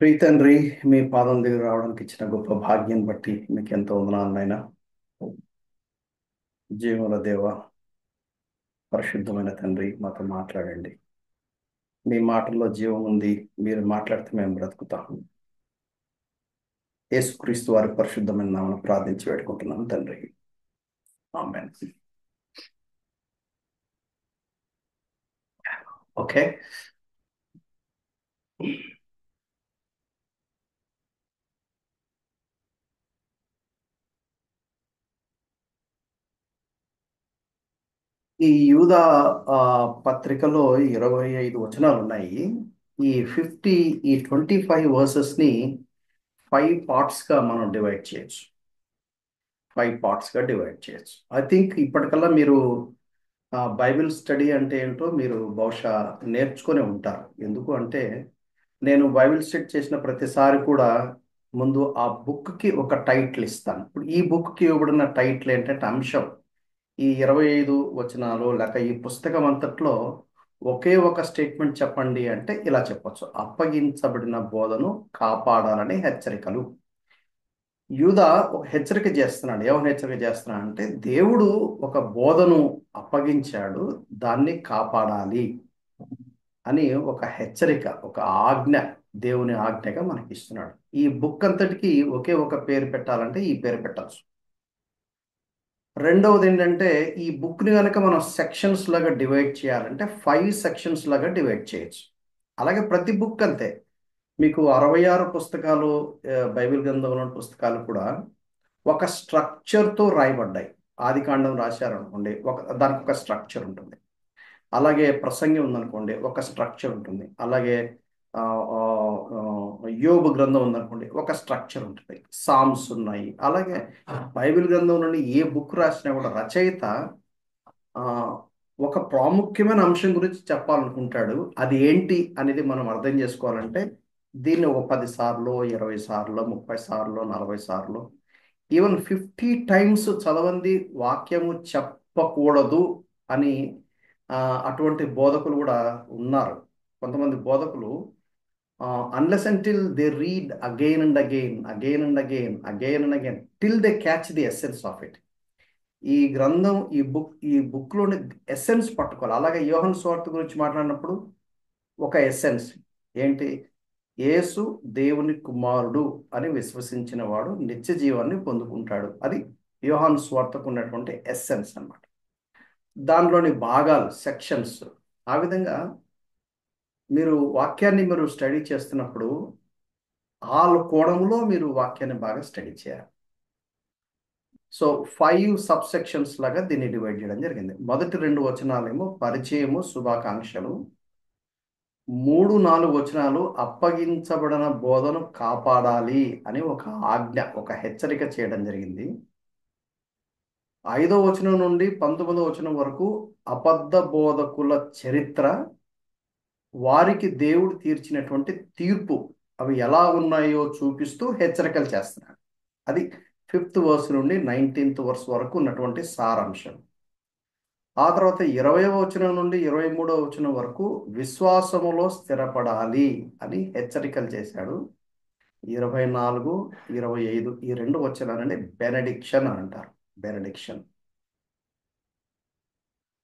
ప్రీతండ్రి, మీ పాదం దగ్గర రావడానికి ఇచ్చిన గొప్ప భాగ్యం బట్టి మీకు ఎంతో వందనాలు నాయన. జీవముల దేవ, పరిశుద్ధమైన తండ్రి, మాతో మాట్లాడండి. మీ మాటల్లో జీవం ఉంది. మీరు మాట్లాడితే మేము బ్రతుకుతాం. యేసుక్రీస్తు వారి పరిశుద్ధమైన నామమున ప్రార్థించి వేడుకుంటున్నాం తండ్రి. ఆమేన్. ఓకే. ఈ యూదా పత్రికలో 25 వచనాలు ఉన్నాయి. ఈ 50 ఈ 25 వర్సెస్ ని 5 పార్ట్స్ గా మనం డివైడ్ చేయొచ్చు. 5 పార్ట్స్ గా డివైడ్ చేయొచ్చు. ఐ థింక్ ఇప్పటికల్లా మీరు బైబిల్ స్టడీ అంటే ఏంటో మీరు బహుశా నేర్చుకొని ఉంటారు. ఎందుకు అంటే నేను బైబిల్ స్టడీ చేసిన ప్రతిసారి కూడా ముందు ఆ బుక్కి ఒక టైటిల్ ఇస్తాను. ఇప్పుడు ఈ బుక్కి ఇవ్వబడిన టైటిల్ ఏంటంటే అంశం. ఈ 25 వచనాలు లేక ఈ పుస్తకం అంతట్లో ఒకే ఒక స్టేట్మెంట్ చెప్పండి అంటే ఇలా చెప్పొచ్చు: అప్పగించబడిన బోధను కాపాడాలని హెచ్చరికలు. యూదా ఒక హెచ్చరిక చేస్తున్నాడు. ఏమని హెచ్చరిక చేస్తున్నాడు అంటే దేవుడు ఒక బోధను అప్పగించాడు, దాన్ని కాపాడాలి అని ఒక హెచ్చరిక, ఒక ఆజ్ఞ, దేవుని ఆజ్ఞగా మనకి ఇస్తున్నాడు. ఈ బుక్ అంతటికి ఒకే ఒక పేరు పెట్టాలంటే ఈ పేరు పెట్టచ్చు. రెండవది ఏంటంటే ఈ బుక్ని కనుక మనం సెక్షన్స్ లాగా డివైడ్ చేయాలంటే 5 సెక్షన్స్ లాగా డివైడ్ చేయొచ్చు. అలాగే ప్రతి బుక్ అంతే. మీకు 66 పుస్తకాలు, బైబిల్ గ్రంథంలో ఉన్న పుస్తకాలు కూడా ఒక స్ట్రక్చర్తో రాయబడ్డాయి. ఆది కాండం రాశారనుకోండి, దానికి ఒక స్ట్రక్చర్ ఉంటుంది. అలాగే ప్రసంగి ఉందనుకోండి, ఒక స్ట్రక్చర్ ఉంటుంది. అలాగే ఆ, ఆ, ఆ, యోబు గ్రంథం ఉందనుకోండి, ఒక స్ట్రక్చర్ ఉంటుంది. సామ్స్ ఉన్నాయి. అలాగే బైబిల్ గ్రంథం నుండి ఏ బుక్ రాసినా కూడా రచయిత ఆ, ఒక ప్రాముఖ్యమైన అంశం గురించి చెప్పాలనుకుంటాడు. అది ఏంటి అనేది మనం అర్థం చేసుకోవాలంటే దీన్ని ఒక 10 సార్లు, 20 సార్లు, 30 సార్లు, 40 సార్లు, ఈవెన్ 50 టైమ్స్ చదవంది వాక్యము చెప్పకూడదు అని అటువంటి బోధకులు కూడా ఉన్నారు. కొంతమంది బోధకులు unless until they read again and again, again and again, again and again, till they catch the essence of it. ఈ గ్రంథం, ఈ బుక్లోని ఎసెన్స్ పట్టుకోవాలి. అలాగే యోహన్ సువార్త గురించి మాట్లాడినప్పుడు ఒక ఎసెన్స్ ఏంటి? యేసు దేవుని కుమారుడు అని విశ్వసించిన వాడు నిత్య జీవాన్ని పొందుకుంటాడు. అది యోహాను సువార్తకు ఉన్నటువంటి ఎస్సెన్స్ అన్నమాట. దానిలోని భాగాలు, సెక్షన్స్. ఆ విధంగా మీరు వాక్యాన్ని మీరు స్టడీ చేస్తున్నప్పుడు ఆ కోణంలో మీరు వాక్యాన్ని బాగా స్టడీ చేయాలి. సో 5 సబ్ సెక్షన్స్ లాగా దీన్ని డివైడ్ చేయడం జరిగింది. మొదటి 2 వచనాలేమో పరిచయము, శుభాకాంక్షలు. 3, 4 వచనాలు అప్పగించబడిన బోధను కాపాడాలి అని ఒక ఆజ్ఞ, ఒక హెచ్చరిక చేయడం జరిగింది. 5వ వచనం నుండి 19వ వచనం వరకు అబద్ధ బోధకుల చరిత్ర, వారికి దేవుడు తీర్చినటువంటి తీర్పు, అవి ఎలా ఉన్నాయో చూపిస్తూ హెచ్చరికలు చేస్తున్నాడు. అది 5th వర్స్ నుండి 19th వర్స్ వరకు ఉన్నటువంటి సారాంశం. ఆ తర్వాత 20వ వచనం నుండి 23వ వచనం వరకు విశ్వాసములో స్థిరపడాలి అని హెచ్చరికలు చేశాడు. 24, 25 ఈ 2 వచనాలని బెనడిక్షన్ అని అంటారు. బెనడిక్షన్.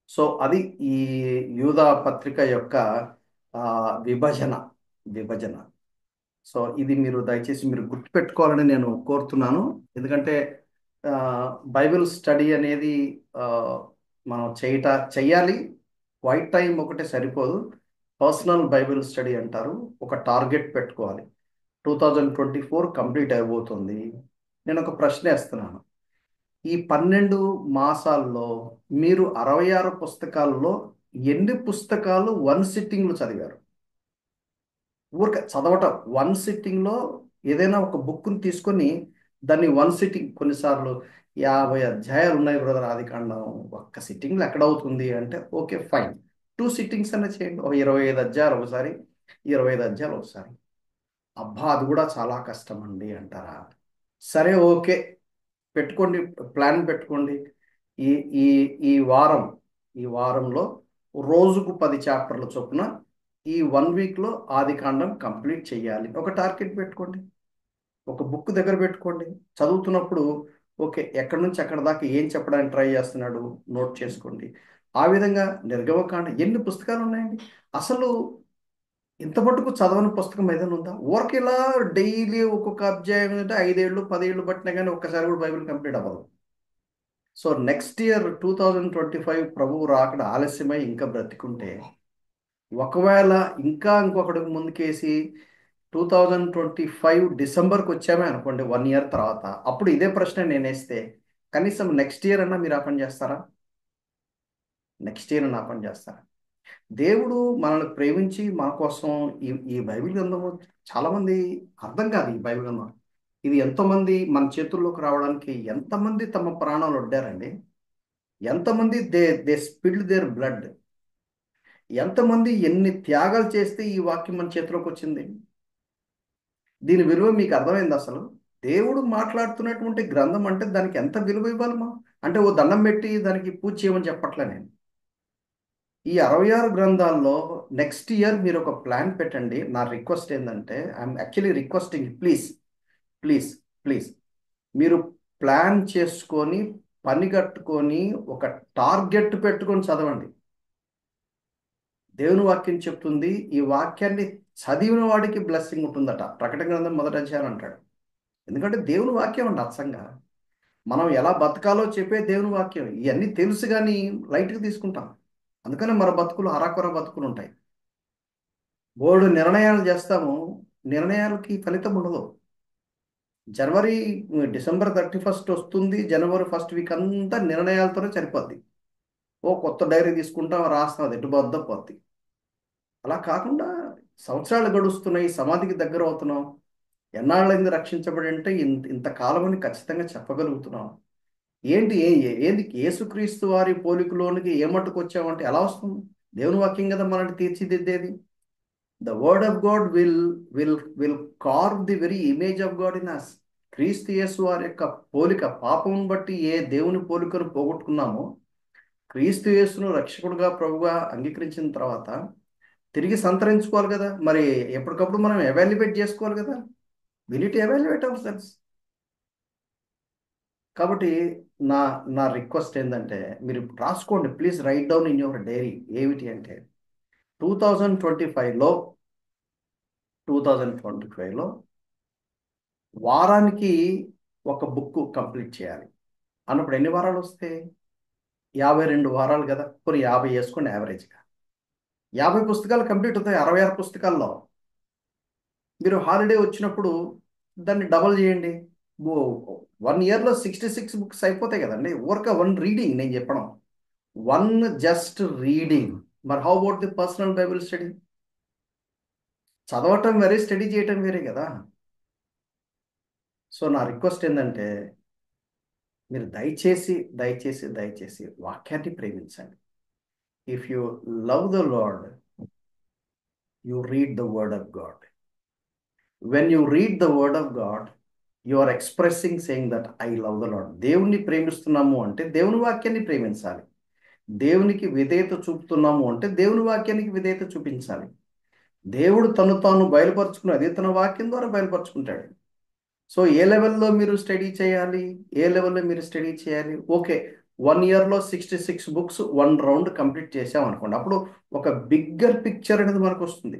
సో అది ఈ యూదా పత్రిక యొక్క ఆ, విభజన విభజన. సో ఇది మీరు దయచేసి మీరు గుర్తుపెట్టుకోవాలని నేను కోరుతున్నాను. ఎందుకంటే ఆ, బైబిల్ స్టడీ అనేది ఆ, మనం చెయ్యాలి. వైట్ టైం ఒకటే సరిపోదు. పర్సనల్ బైబిల్ స్టడీ అంటారు. ఒక టార్గెట్ పెట్టుకోవాలి. 2024 కంప్లీట్ అయిపోతుంది. నేను ఒక ప్రశ్న వేస్తున్నాను. ఈ 12 మాసాల్లో మీరు 66 పుస్తకాల్లో ఎన్ని పుస్తకాలు వన్ సిట్టింగ్లో చదివారు? ఊరికే చదవటం వన్ సిట్టింగ్లో. ఏదైనా ఒక బుక్ని తీసుకొని దాన్ని వన్ సిట్టింగ్, కొన్నిసార్లు 50 అధ్యాయాలు ఉన్నాయి బ్రదర్ ఆది కాండం, ఒక్క సిట్టింగ్లో ఎక్కడ అవుతుంది అంటే ఓకే ఫైన్, 2 సిట్టింగ్స్ అన్న చేయండి. ఒక 25 అధ్యాయాలు ఒకసారి, 25 అధ్యాయాలు ఒకసారి. అబ్బా అది కూడా చాలా కష్టం అండి అంటారా? సరే ఓకే, పెట్టుకోండి, ప్లాన్ పెట్టుకోండి. ఈ ఈ ఈ వారం ఈ వారంలో రోజుకు 10 చాప్టర్ల చొప్పున ఈ 1 వీక్లో ఆదికాండం కంప్లీట్ చేయాలి. ఒక టార్గెట్ పెట్టుకోండి. ఒక బుక్ దగ్గర పెట్టుకోండి. చదువుతున్నప్పుడు ఓకే, ఎక్కడి నుంచి ఎక్కడి దాకా ఏం చెప్పడానికి ట్రై చేస్తున్నాడు నోట్ చేసుకోండి. ఆ విధంగా నిర్గమకాండ ఎన్ని పుస్తకాలు ఉన్నాయండి అసలు? ఇంత మటుకు చదవని పుస్తకం ఏదైనా ఉందా? ఊరికి ఇలా డైలీ ఒక్కొక్క అధ్యాయం అంటే 5 ఏళ్ళు 10 ఏళ్ళు పట్టినా కానీ ఒక్కసారి కూడా బైబిల్ కంప్లీట్ అవ్వదు. సో నెక్స్ట్ ఇయర్ 2025 ప్రభువు రాకడ ఆలస్యమై ఇంకా బ్రతికుంటే, ఒకవేళ ఇంకా ఇంకొకటి ముందుకేసి 2025 డిసెంబర్కి వచ్చామే అనుకోండి, 1 ఇయర్ తర్వాత, అప్పుడు ఇదే ప్రశ్న నేను వేస్తే కనీసం నెక్స్ట్ ఇయర్ అన్నా మీరు ఆ పని చేస్తారా? నెక్స్ట్ ఇయర్ అన్నా ఆ పని చేస్తారా? దేవుడు మనల్ని ప్రేమించి మన కోసం ఈ ఈ బైబిల్ గ్రంథము చాలామంది అర్థం కాదు ఈ బైబిల్ గ్రంథం. ఇది ఎంతోమంది మన చేతుల్లోకి రావడానికి ఎంతమంది తమ ప్రాణాలు వడ్డారండి. ఎంతమంది దే స్పిల్డ్ దేర్ బ్లడ్. ఎంతమంది ఎన్ని త్యాగాలు చేస్తే ఈ వాక్యం మన చేతిలోకి వచ్చింది. దీని విలువ మీకు అర్థమైంది అసలు? దేవుడు మాట్లాడుతున్నటువంటి గ్రంథం అంటే దానికి ఎంత విలువ ఇవ్వాలి మనం? అంటే ఓ దండం పెట్టి దానికి పూజ చేయమని చెప్పట్లే నేను. ఈ 66 గ్రంథాల్లో నెక్స్ట్ ఇయర్ మీరు ఒక ప్లాన్ పెట్టండి. నా రిక్వెస్ట్ ఏంటంటే, I'm actually requesting, please please please, మీరు ప్లాన్ చేసుకొని పని కట్టుకొని ఒక టార్గెట్ పెట్టుకొని చదవండి. దేవుని వాక్యం చెప్తుంది, ఈ వాక్యాన్ని చదివిన వాడికి బ్లెస్సింగ్ ఉంటుందట. ప్రకటన గ్రంథం 1వ అధ్యాయం అంటాడు. ఎందుకంటే దేవుని వాక్యం అండి అచ్చంగా. మనం ఎలా బతకాలో చెప్పే దేవుని వాక్యం. ఇవన్నీ తెలుసు కానీ లైట్గా తీసుకుంటాం. అందుకనే మన బతుకులు అరాకొర బతుకులు ఉంటాయి. బోర్డు నిర్ణయాలు చేస్తాము, నిర్ణయాలకి ఫలితం ఉండదు. జనవరి డిసెంబర్ 31 వస్తుంది, జనవరి 1 వీక్ అంతా నిర్ణయాలతోనే సరిపోద్ది. ఓ కొత్త డైరీ తీసుకుంటాం, రాస్తాం, అది ఎటుబద్ద పోద్ది. అలా కాకుండా సంవత్సరాలు గడుస్తున్నాయి, సమాధికి దగ్గర అవుతున్నాం. ఎన్నాళ్ళైంది రక్షించబడి అంటే ఇంతకాలం అని ఖచ్చితంగా చెప్పగలుగుతున్నాం. ఏంటి ఏంది యేసుక్రీస్తు వారి పోలికలోనికి ఏ మట్టుకు వచ్చామంటే ఎలా వస్తుంది? దేవుని వాక్యం కదా మనల్ని తీర్చిదిద్దేది. The word of God will carve the very image of God in us. క్రీస్తు యేసు వారి యొక్క పోలిక, పాపం బట్టి ఏ దేవుని పోలికను పోగొట్టుకున్నామో, క్రీస్తు యేసును రక్షకుడుగా ప్రభుగా అంగీకరించిన తర్వాత తిరిగి సంతరించుకోవాలి కదా. మరి ఎప్పటికప్పుడు మనం ఎవాల్యుయేట్ చేసుకోవాలి కదా. We need to evaluate ourselves. కాబట్టి నా నా రిక్వెస్ట్ ఏంటంటే, మీరు రాసుకోండి please, write down in your diary. ఏమిటి అంటే 2025లో 2025లో వారానికి ఒక బుక్ కంప్లీట్ చేయాలి అన్నప్పుడు ఎన్ని వారాలు వస్తాయి? 52 వారాలు కదా. కొన్ని 50 వేసుకోండి యావరేజ్గా. 50 పుస్తకాలు కంప్లీట్ అవుతాయి 66 పుస్తకాల్లో. మీరు హాలిడే వచ్చినప్పుడు దాన్ని డబల్ చేయండి. 1 ఇయర్లో 66 బుక్స్ అయిపోతాయి కదండి. ఊరక వన్ రీడింగ్ నేను చెప్పడం, వన్ జస్ట్ రీడింగ్. మరి how about the personal Bible study? చదవటం వేరే, స్టడీ చేయటం వేరే కదా. సో నా రిక్వెస్ట్ ఏంటంటే, మీరు దయచేసి దయచేసి దయచేసి వాక్యాన్ని ప్రేమించండి. If you love the Lord, you read the word of God. When you read the word of God, you are expressing saying that I love the Lord. దేవుణ్ణి ప్రేమిస్తున్నాము అంటే దేవుని వాక్యాన్ని ప్రేమించాలి. దేవునికి విధేయత చూపుతున్నాము అంటే దేవుని వాక్యానికి విధేయత చూపించాలి. దేవుడు తను తాను బయలుపరుచుకున్నది తన వాక్యం ద్వారా బయలుపరుచుకుంటాడు. సో ఏ లెవెల్లో మీరు స్టడీ చేయాలి, ఏ లెవెల్లో మీరు స్టడీ చేయాలి? ఓకే, 1 ఇయర్లో 66 బుక్స్ 1 రౌండ్ కంప్లీట్ చేసాం అనుకోండి, అప్పుడు ఒక బిగ్గర్ పిక్చర్ అనేది మనకు వస్తుంది.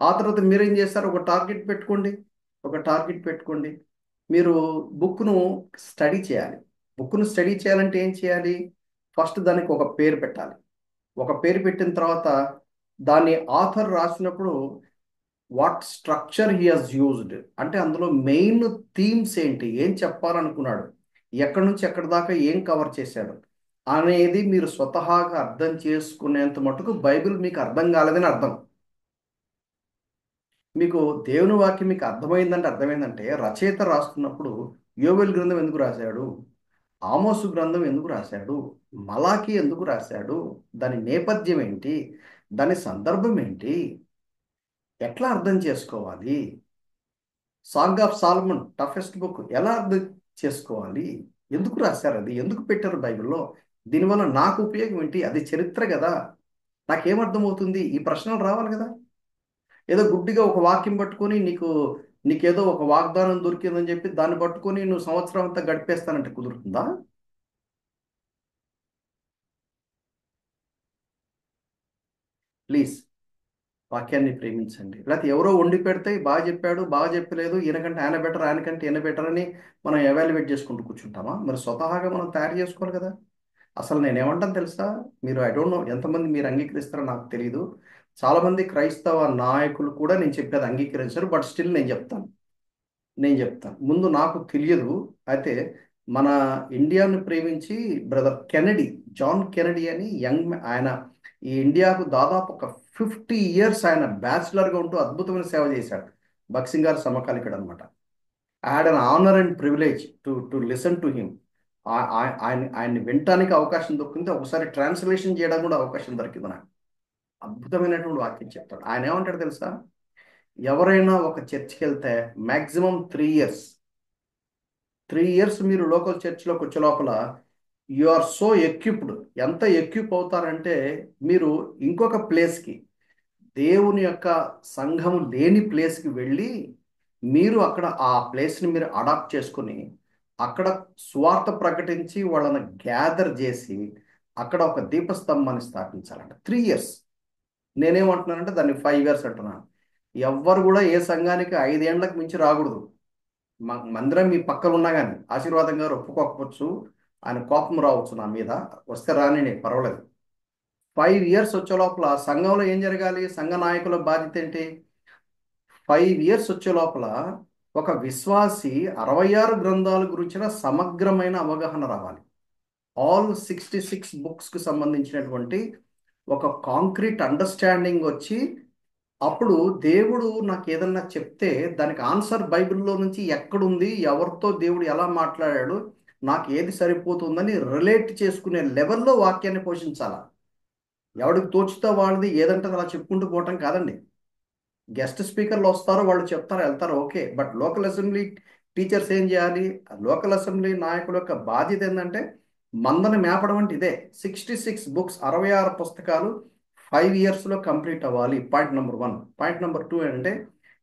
ఆ తర్వాత మీరేం చేస్తారు? ఒక టార్గెట్ పెట్టుకోండి. ఒక టార్గెట్ పెట్టుకోండి. మీరు బుక్ను స్టడీ చేయాలి. బుక్ను స్టడీ చేయాలంటే ఏం చేయాలి? ఫస్ట్ దానికి ఒక పేరు పెట్టాలి. ఒక పేరు పెట్టిన తర్వాత దాన్ని ఆథర్ రాసినప్పుడు what structure he has used, అంటే అందులో మెయిన్ థీమ్స్ ఏంటి, ఏం చెప్పాలనుకున్నాడు, ఎక్కడి నుంచి ఎక్కడి దాకా ఏం కవర్ చేశాడు అనేది మీరు స్వతహాగా అర్థం చేసుకునేంత మటుకు బైబిల్ మీకు అర్థం కాలేదని అర్థం. మీకు దేవుని వాక్యం మీకు అర్థమైందంటే రచయిత రాస్తున్నప్పుడు యోవేలు గ్రంథం ఎందుకు రాశాడు, ఆమోసు గ్రంథం ఎందుకు రాశాడు, మలాకి ఎందుకు రాశాడు, దాని నేపథ్యం ఏంటి, దాని సందర్భం ఏంటి, ఎట్లా అర్థం చేసుకోవాలి, song of Solomon toughest book ఎలా అర్థం చేసుకోవాలి, ఎందుకు రాశారు, అది ఎందుకు పెట్టారు బైబిల్లో, దీనివల్ల నాకు ఉపయోగం ఏంటి, అది చరిత్ర కదా. నాకేమర్థమవుతుంది? ఈ ప్రశ్నలు రావాలి కదా. ఏదో గుడ్డిగా ఒక వాక్యం పట్టుకొని నీకేదో ఒక వాగ్దానం దొరికిందని చెప్పి దాన్ని పట్టుకొని నువ్వు సంవత్సరం అంతా గడిపేస్తానంటే కుదురుతుందా? ప్లీజ్ వాక్యాన్ని ప్రేమించండి. లేకపోతే ఎవరో వండి పెడితే బాగా చెప్పాడు, బాగా చెప్పలేదు, ఈయనకంటే ఆయన బెటర్, ఆయనకంటే ఈయన బెటర్ అని మనం ఎవాల్యుయేట్ చేసుకుంటూ కూర్చుంటామా? మరి స్వతహాగా మనం తయారు చేసుకోవాలి కదా. అసలు నేనేమంటాను తెలుసా? మీరు ఐ డోంట్ నో ఎంతమంది మీరు అంగీకరిస్తారో నాకు తెలియదు. చాలామంది క్రైస్తవ నాయకులు కూడా నేను చెప్పేది అంగీకరించారు. బట్ స్టిల్ నేను చెప్తాను ముందు నాకు తెలియదు. అయితే మన ఇండియాను ప్రేమించి బ్రదర్ కెనడీ, జాన్ కెనడీ అని ఆయన ఈ ఇండియాకు దాదాపు ఒక 50 years ఆయన బ్యాచిలర్గా ఉంటూ అద్భుతమైన సేవ చేశాడు. భక్సింగ్ గారు సమకాలికుడు అనమాట. I had an honour and privilege to listen to him. ఆయన్ని వినటానికి అవకాశం దొరికింది. ఒకసారి ట్రాన్స్లేషన్ చేయడానికి కూడా అవకాశం దొరికింది నాకు. అద్భుతమైనటువంటి వాక్యం చెప్తాడు. ఆయన ఏమంటాడు తెలుసా? ఎవరైనా ఒక చర్చ్కి వెళ్తే మ్యాక్సిమం 3 years, 3 years మీరు లోకల్ చర్చ్లోకి వచ్చే లోపల యు ఆర్ సో ఎక్విప్డ్. ఎంత ఎక్విప్ అవుతారంటే మీరు ఇంకొక ప్లేస్కి, దేవుని యొక్క సంఘం లేని ప్లేస్కి వెళ్ళి మీరు అక్కడ ఆ ప్లేస్ని మీరు అడాప్ట్ చేసుకుని అక్కడ స్వార్థ ప్రకటించి వాళ్ళని గ్యాదర్ చేసి అక్కడ ఒక దీపస్తంభాన్ని స్థాపించాలంట. 3 years. నేనేమంటున్నానంటే దాన్ని 5 years అంటున్నాను. ఎవ్వరు కూడా ఏ సంఘానికి 5 ఏళ్లకు మించి రాకూడదు. మందిరం మీ పక్కన ఉన్నా కానీ ఆశీర్వాదం గారు ఒప్పుకోకపోవచ్చు, ఆయన కోపం రావచ్చు నా మీద. వస్తే రాని, నీకు పర్వాలేదు. 5 years వచ్చే లోపల సంఘంలో ఏం జరగాలి? సంఘ నాయకుల బాధ్యత ఏంటి? 5 years వచ్చే లోపల ఒక విశ్వాసి 66 గ్రంథాల గురించిన సమగ్రమైన అవగాహన రావాలి. ఆల్ 66 booksకి సంబంధించినటువంటి ఒక కాంక్రీట్ అండర్స్టాండింగ్ వచ్చి అప్పుడు దేవుడు నాకు ఏదన్నా చెప్తే దానికి ఆన్సర్ బైబిల్లో నుంచి ఎక్కడుంది, ఎవరితో దేవుడు ఎలా మాట్లాడాడు, నాకు ఏది సరిపోతుందని రిలేట్ చేసుకునే లెవెల్లో వాక్యాన్ని పోషించాలా. ఎవడికి తోచుతో వాళ్ళది ఏదంటే అలా చెప్పుకుంటూ పోవటం కాదండి. గెస్ట్ స్పీకర్లు వస్తారు, వాళ్ళు చెప్తారు, వెళ్తారు, okay. But local assembly teachers ఏం చేయాలి? లోకల్ అసెంబ్లీ నాయకుల యొక్క బాధ్యత ఏంటంటే మందని మేపడం అంటే ఇదే. 66 books, 66 పుస్తకాలు 5 yearsలో కంప్లీట్ అవ్వాలి. Point number 1. పాయింట్ నెంబర్ 2 ఏంటంటే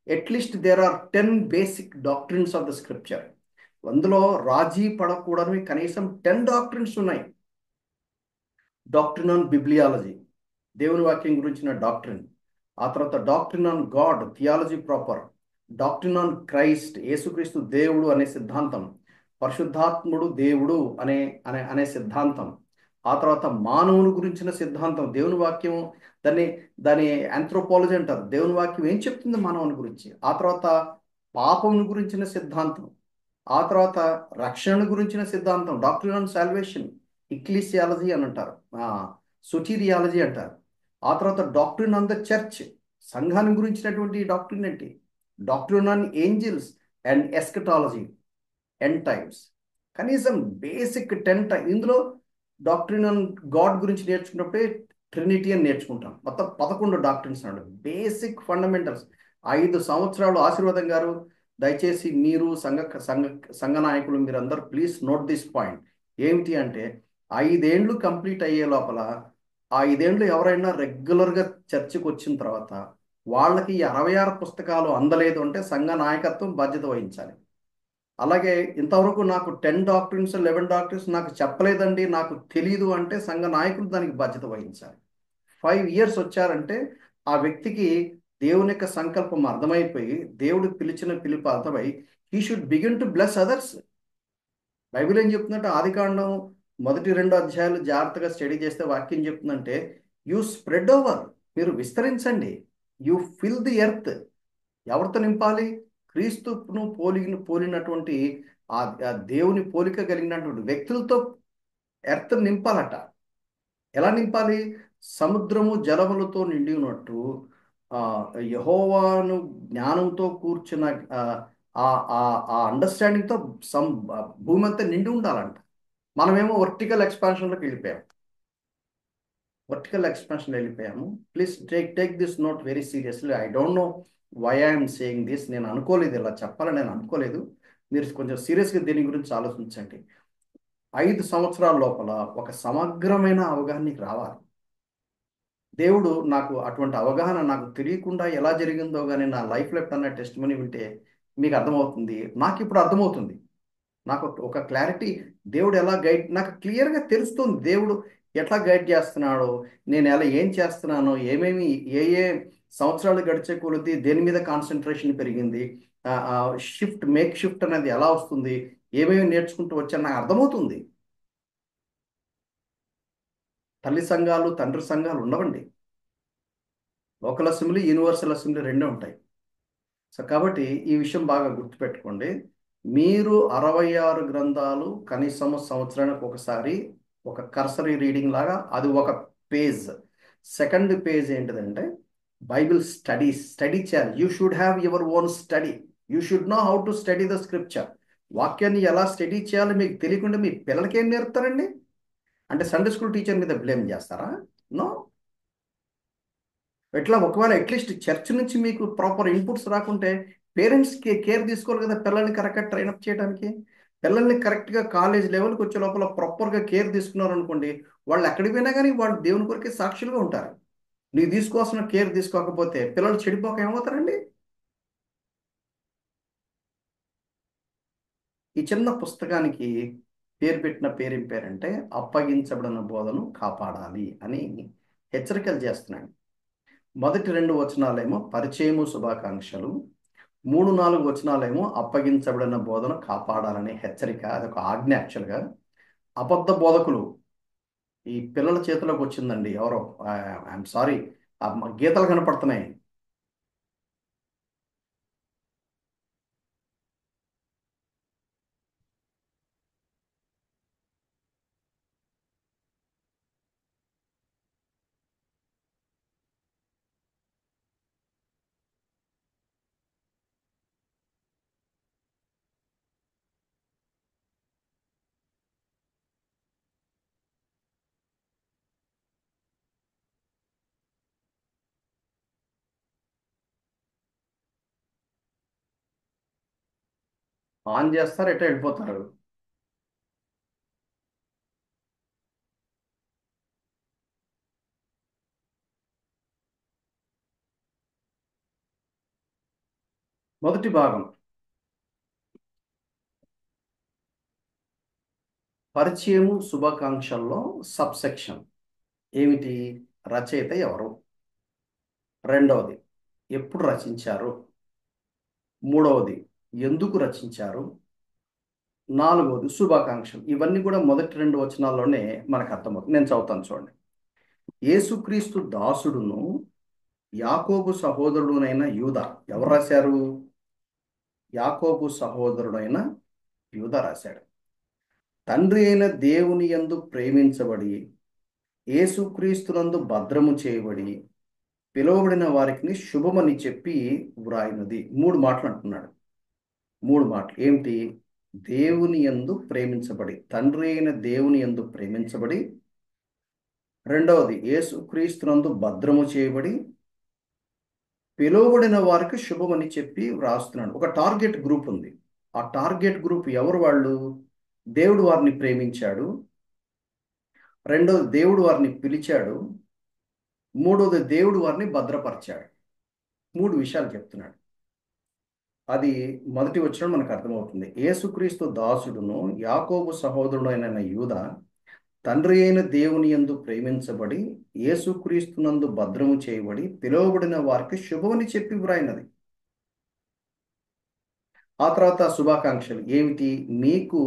at least there are 10 basic doctrines of the scripture. అందులో రాజీ పడకూడని కనీసం 10 doctrines ఉన్నాయి. డాక్ట్రిన్ ఆన్ బిబ్లియాలజీ, దేవుని వాక్యం గురించిన డాక్ట్రిన్. ఆ తర్వాత doctrine on God, theology proper. Doctrine on Christ, యేసుక్రీస్తు దేవుడు అనే సిద్ధాంతం. పరిశుద్ధాత్ముడు దేవుడు అనే అనే అనే సిద్ధాంతం. ఆ తర్వాత మానవుని గురించిన సిద్ధాంతం, దేవుని వాక్యం. దాన్ని దాని ఆంథ్రోపాలజీ అంటారు. దేవుని వాక్యం ఏం చెప్తుంది మానవుని గురించి. ఆ తర్వాత పాపముని గురించిన సిద్ధాంతం. ఆ తర్వాత రక్షణ గురించిన సిద్ధాంతం, డాక్ట్రిన్ ఆన్ సాల్వేషన్, ఇక్లీసియాలజీ అని అంటారు, సుటీరియాలజీ అంటారు. ఆ తర్వాత డాక్ట్రిన్ ఆన్ ద చర్చ్, సంఘాన్ని గురించినటువంటి డాక్ట్రిన్ ఏంటి. Doctrine on angels and eschatology, end times. కనీసం బేసిక్ 10 ఇందులో డాక్ట్రిన్ ఆన్ గాడ్ గురించి నేర్చుకున్నప్పుడే ట్రినిటీ అని నేర్చుకుంటాం. మొత్తం 11 డాక్ట్రిన్స్ అన్నాడు, బేసిక్ ఫండమెంటల్స్. 5 సంవత్సరాలు ఆశీర్వాదం గారు, దయచేసి మీరు సంఘ సంఘ నాయకులు మీరందరూ ప్లీజ్ నోట్ దిస్ పాయింట్. ఏమిటి అంటే 5 ఏండ్లు కంప్లీట్ అయ్యే లోపల, ఆ 5 ఏండ్లు ఎవరైనా రెగ్యులర్గా చర్చికి వచ్చిన తర్వాత వాళ్ళకి ఈ 66 పుస్తకాలు అందలేదు అంటే సంఘ నాయకత్వం బాధ్యత వహించాలి. అలాగే ఇంతవరకు నాకు 10 doctrines, 11 doctrines నాకు చెప్పలేదండి, నాకు తెలియదు అంటే సంఘ నాయకులు దానికి బాధ్యత వహించాలి. 5 years వచ్చారంటే ఆ వ్యక్తికి దేవుని యొక్క సంకల్పం అర్థమైపోయి, దేవుడు పిలిచిన పిలుపు అర్థమై he should begin to bless others. Bible ఏం చెప్తుందంటే ఆదికాండం 1-2 అధ్యాయాలు జాగ్రత్తగా స్టడీ చేస్తే వాక్యం చెప్తుందంటే యూ స్ప్రెడ్ ఓవర్, మీరు విస్తరించండి. You fill the earth. ఎవరితో నింపాలి? క్రీస్తును పోలినటువంటి ఆ దేవుని పోలిక కలిగినటువంటి వ్యక్తులతో ఎర్త్ నింపాలట. ఎలా నింపాలి? సముద్రము జలములతో నిండి ఉన్నట్టు ఆ యెహోవాను జ్ఞానంతో కూర్చున్న ఆ ఆ ఆ ఆ అండర్స్టాండింగ్తో సమ్ భూమి అంతా నిండి ఉండాలంట. మనమేమో వర్టికల్ ఎక్స్పాన్షన్ వెళ్ళిపోయాము. Please take this note very seriously. I don't know why I'm saying this. నేను అనుకోలేదు, ఇలా చెప్పాలని నేను అనుకోలేదు. మీరు కొంచెం సీరియస్గా దీని గురించి ఆలోచించండి. 5 సంవత్సరాల లోపల ఒక సమగ్రమైన అవగాహన నీకు రావాలి. దేవుడు నాకు అటువంటి అవగాహన నాకు తెలియకుండా ఎలా జరిగిందో కానీ నా లైఫ్లో ఎప్పుడన్నా టెస్ట్ మనీ వింటే మీకు అర్థమవుతుంది. నాకు ఇప్పుడు అర్థమవుతుంది. నాకు ఒక క్లారిటీ, దేవుడు ఎలా గైడ్, నాకు క్లియర్గా తెలుస్తుంది దేవుడు ఎట్లా గైడ్ చేస్తున్నాడో, నేను ఎలా ఏం చేస్తున్నానో, ఏమేమి ఏ ఏ సంవత్సరాలు గడిచే కొలది దేని మీద కాన్సన్ట్రేషన్ పెరిగింది, మేక్ షిఫ్ట్ అనేది ఎలా వస్తుంది, ఏమేమి నేర్చుకుంటూ వచ్చాను నాకు అర్థమవుతుంది. తల్లి సంఘాలు తండ్రి సంఘాలు ఉండవండి. లోకల్ అసెంబ్లీ యూనివర్సల్ అసెంబ్లీ రెండే ఉంటాయి. సో కాబట్టి ఈ విషయం బాగా గుర్తుపెట్టుకోండి. మీరు 66 గ్రంథాలు కనీసం సంవత్సరానికి ఒకసారి ఒక కర్సరీ రీడింగ్ లాగా, అది ఒక పేజ్. సెకండ్ పేజ్ ఏంటిదంటే బైబిల్ స్టడీ చేయాలి. You should have your own study. You should know how to study the scripture. వాక్యాన్ని ఎలా స్టడీ చేయాలో మీకు తెలియకుండా మీ పిల్లలకి ఏం నేర్పుతారండి? అంటే సండే స్కూల్ టీచర్ మీద బ్లేమ్ చేస్తారా? నో. ఎట్లా ఒకవేళ అట్లీస్ట్ చర్చ్ నుంచి మీకు ప్రాపర్ ఇన్పుట్స్ రాకుంటే పేరెంట్స్కి కేర్ తీసుకోవాలి కదా పిల్లల్ని కరెక్ట్గా ట్రైన్అప్ చేయడానికి. పిల్లల్ని కరెక్ట్గా కాలేజ్ లెవెల్కి వచ్చే లోపల ప్రాపర్గా కేర్ తీసుకున్నారు అనుకోండి, వాళ్ళు ఎక్కడికి పోయినా కానీ వాళ్ళు దేవుని కొరకే సాక్షులుగా ఉంటారు. నీవు తీసుకోవాల్సిన కేర్ తీసుకోకపోతే పిల్లలు చెడిపోక ఏమవుతారండి? ఈ చిన్న పుస్తకానికి పేరు పెట్టిన పేరేం పేరంటే అప్పగించబడిన బోధను కాపాడాలి అని హెచ్చరికలు చేస్తున్నాడు. మొదటి 2 వచనాలేమో పరిచయము శుభాకాంక్షలు, 3, 4 వచనాలేమో అప్పగించబడిన బోధన కాపాడాలనే హెచ్చరిక. అదొక ఆజ్ఞ యాక్చువల్గా. అబద్ధ బోధకులు ఈ పిల్లల చేతిలోకి వచ్చిందండి. ఎవరో ఐఎమ్ సారీ, గీతలు కనపడుతున్నాయి. ఆన్ చేస్తారు, ఎటో వెళ్ళిపోతారు. మొదటి భాగం పరిచయము శుభాకాంక్షల్లో సబ్ సెక్షన్ ఏమిటి? రచయిత ఎవరు? రెండవది ఎప్పుడు రచించారు? మూడవది ఎందుకు రచించారు? నాలుగవది శుభాకాంక్షలు. ఇవన్నీ కూడా మొదటి 2 వచనాల్లోనే మనకు అర్థమవుతుంది. నేను చదువుతాను చూడండి. యేసుక్రీస్తు దాసుడును యాకోబు సహోదరుడునైన యూదా. ఎవరు రాశారు? యాకోబు సహోదరుడైన యూదా రాశాడు. తండ్రి అయిన దేవుని యందు ప్రేమించబడి యేసుక్రీస్తునందు భద్రము చేయబడి పిలువబడిన వారికి శుభమని చెప్పి వ్రాయినది. 3 మాటలు అంటున్నాడు. 3 మాటలు ఏమిటి? దేవుని యందు ప్రేమించబడి, తండ్రి అయిన దేవుని యందు ప్రేమించబడి, రెండవది యేసుక్రీస్తునందు భద్రము చేయబడి పిలువబడిన వారికి శుభమని చెప్పి వ్రాస్తున్నాడు. ఒక టార్గెట్ గ్రూప్ ఉంది. ఆ టార్గెట్ గ్రూప్ ఎవరు? వాళ్ళు దేవుడు వారిని ప్రేమించాడు, రెండోది దేవుడు వారిని పిలిచాడు, మూడోది దేవుడు వారిని భద్రపరిచాడు. 3 విషయాలు చెప్తున్నాడు. అది మొదటి వచనం మనకు అర్థమవుతుంది. యేసుక్రీస్తు దాసుడును యాకోబు సహోదరుడైన యూదా తండ్రి అయిన దేవుని యందు ప్రేమించబడి యేసుక్రీస్తునందు భద్రము చేయబడి పిలువబడిన వారికి శుభమని చెప్పి వ్రాయినది. ఆ తర్వాత శుభాకాంక్షలు ఏమిటి? మీకు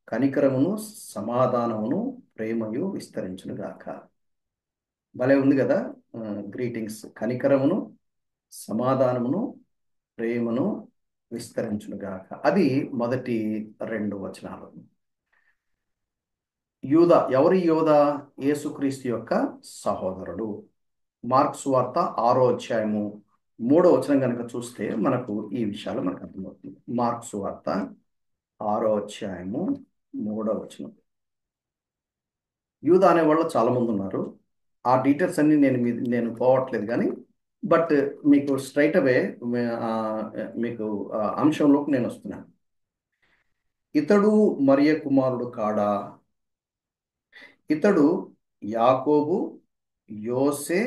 కనికరమును సమాధానమును ప్రేమయు విస్తరించును గాక. భలే ఉంది కదా. గ్రీటింగ్స్. కనికరమును సమాధానమును ప్రేమను విస్తరించును గాక. అది మొదటి 2 వచనాలు. యూదా ఎవరి? యూదా యేసుక్రీస్తు యొక్క సహోదరుడు. మార్క్స్ వార్త 6వ అధ్యాయము 3వ వచనం కనుక చూస్తే మనకు ఈ విషయాలు మనకు అర్థమవుతుంది. మార్క్స్ వార్త 6వ అధ్యాయము 3వ వచనం. యూదా అనే వాళ్ళు చాలా మంది ఉన్నారు. ఆ డీటెయిల్స్ అన్ని నేను పోవట్లేదు కానీ, బట్ మీకు స్ట్రైట్ అవే మీకు అంశంలోకి నేను వస్తున్నాను. ఇతడు మరియ కుమారుడు కాడా? ఇతడు యాకోబు, యోసే,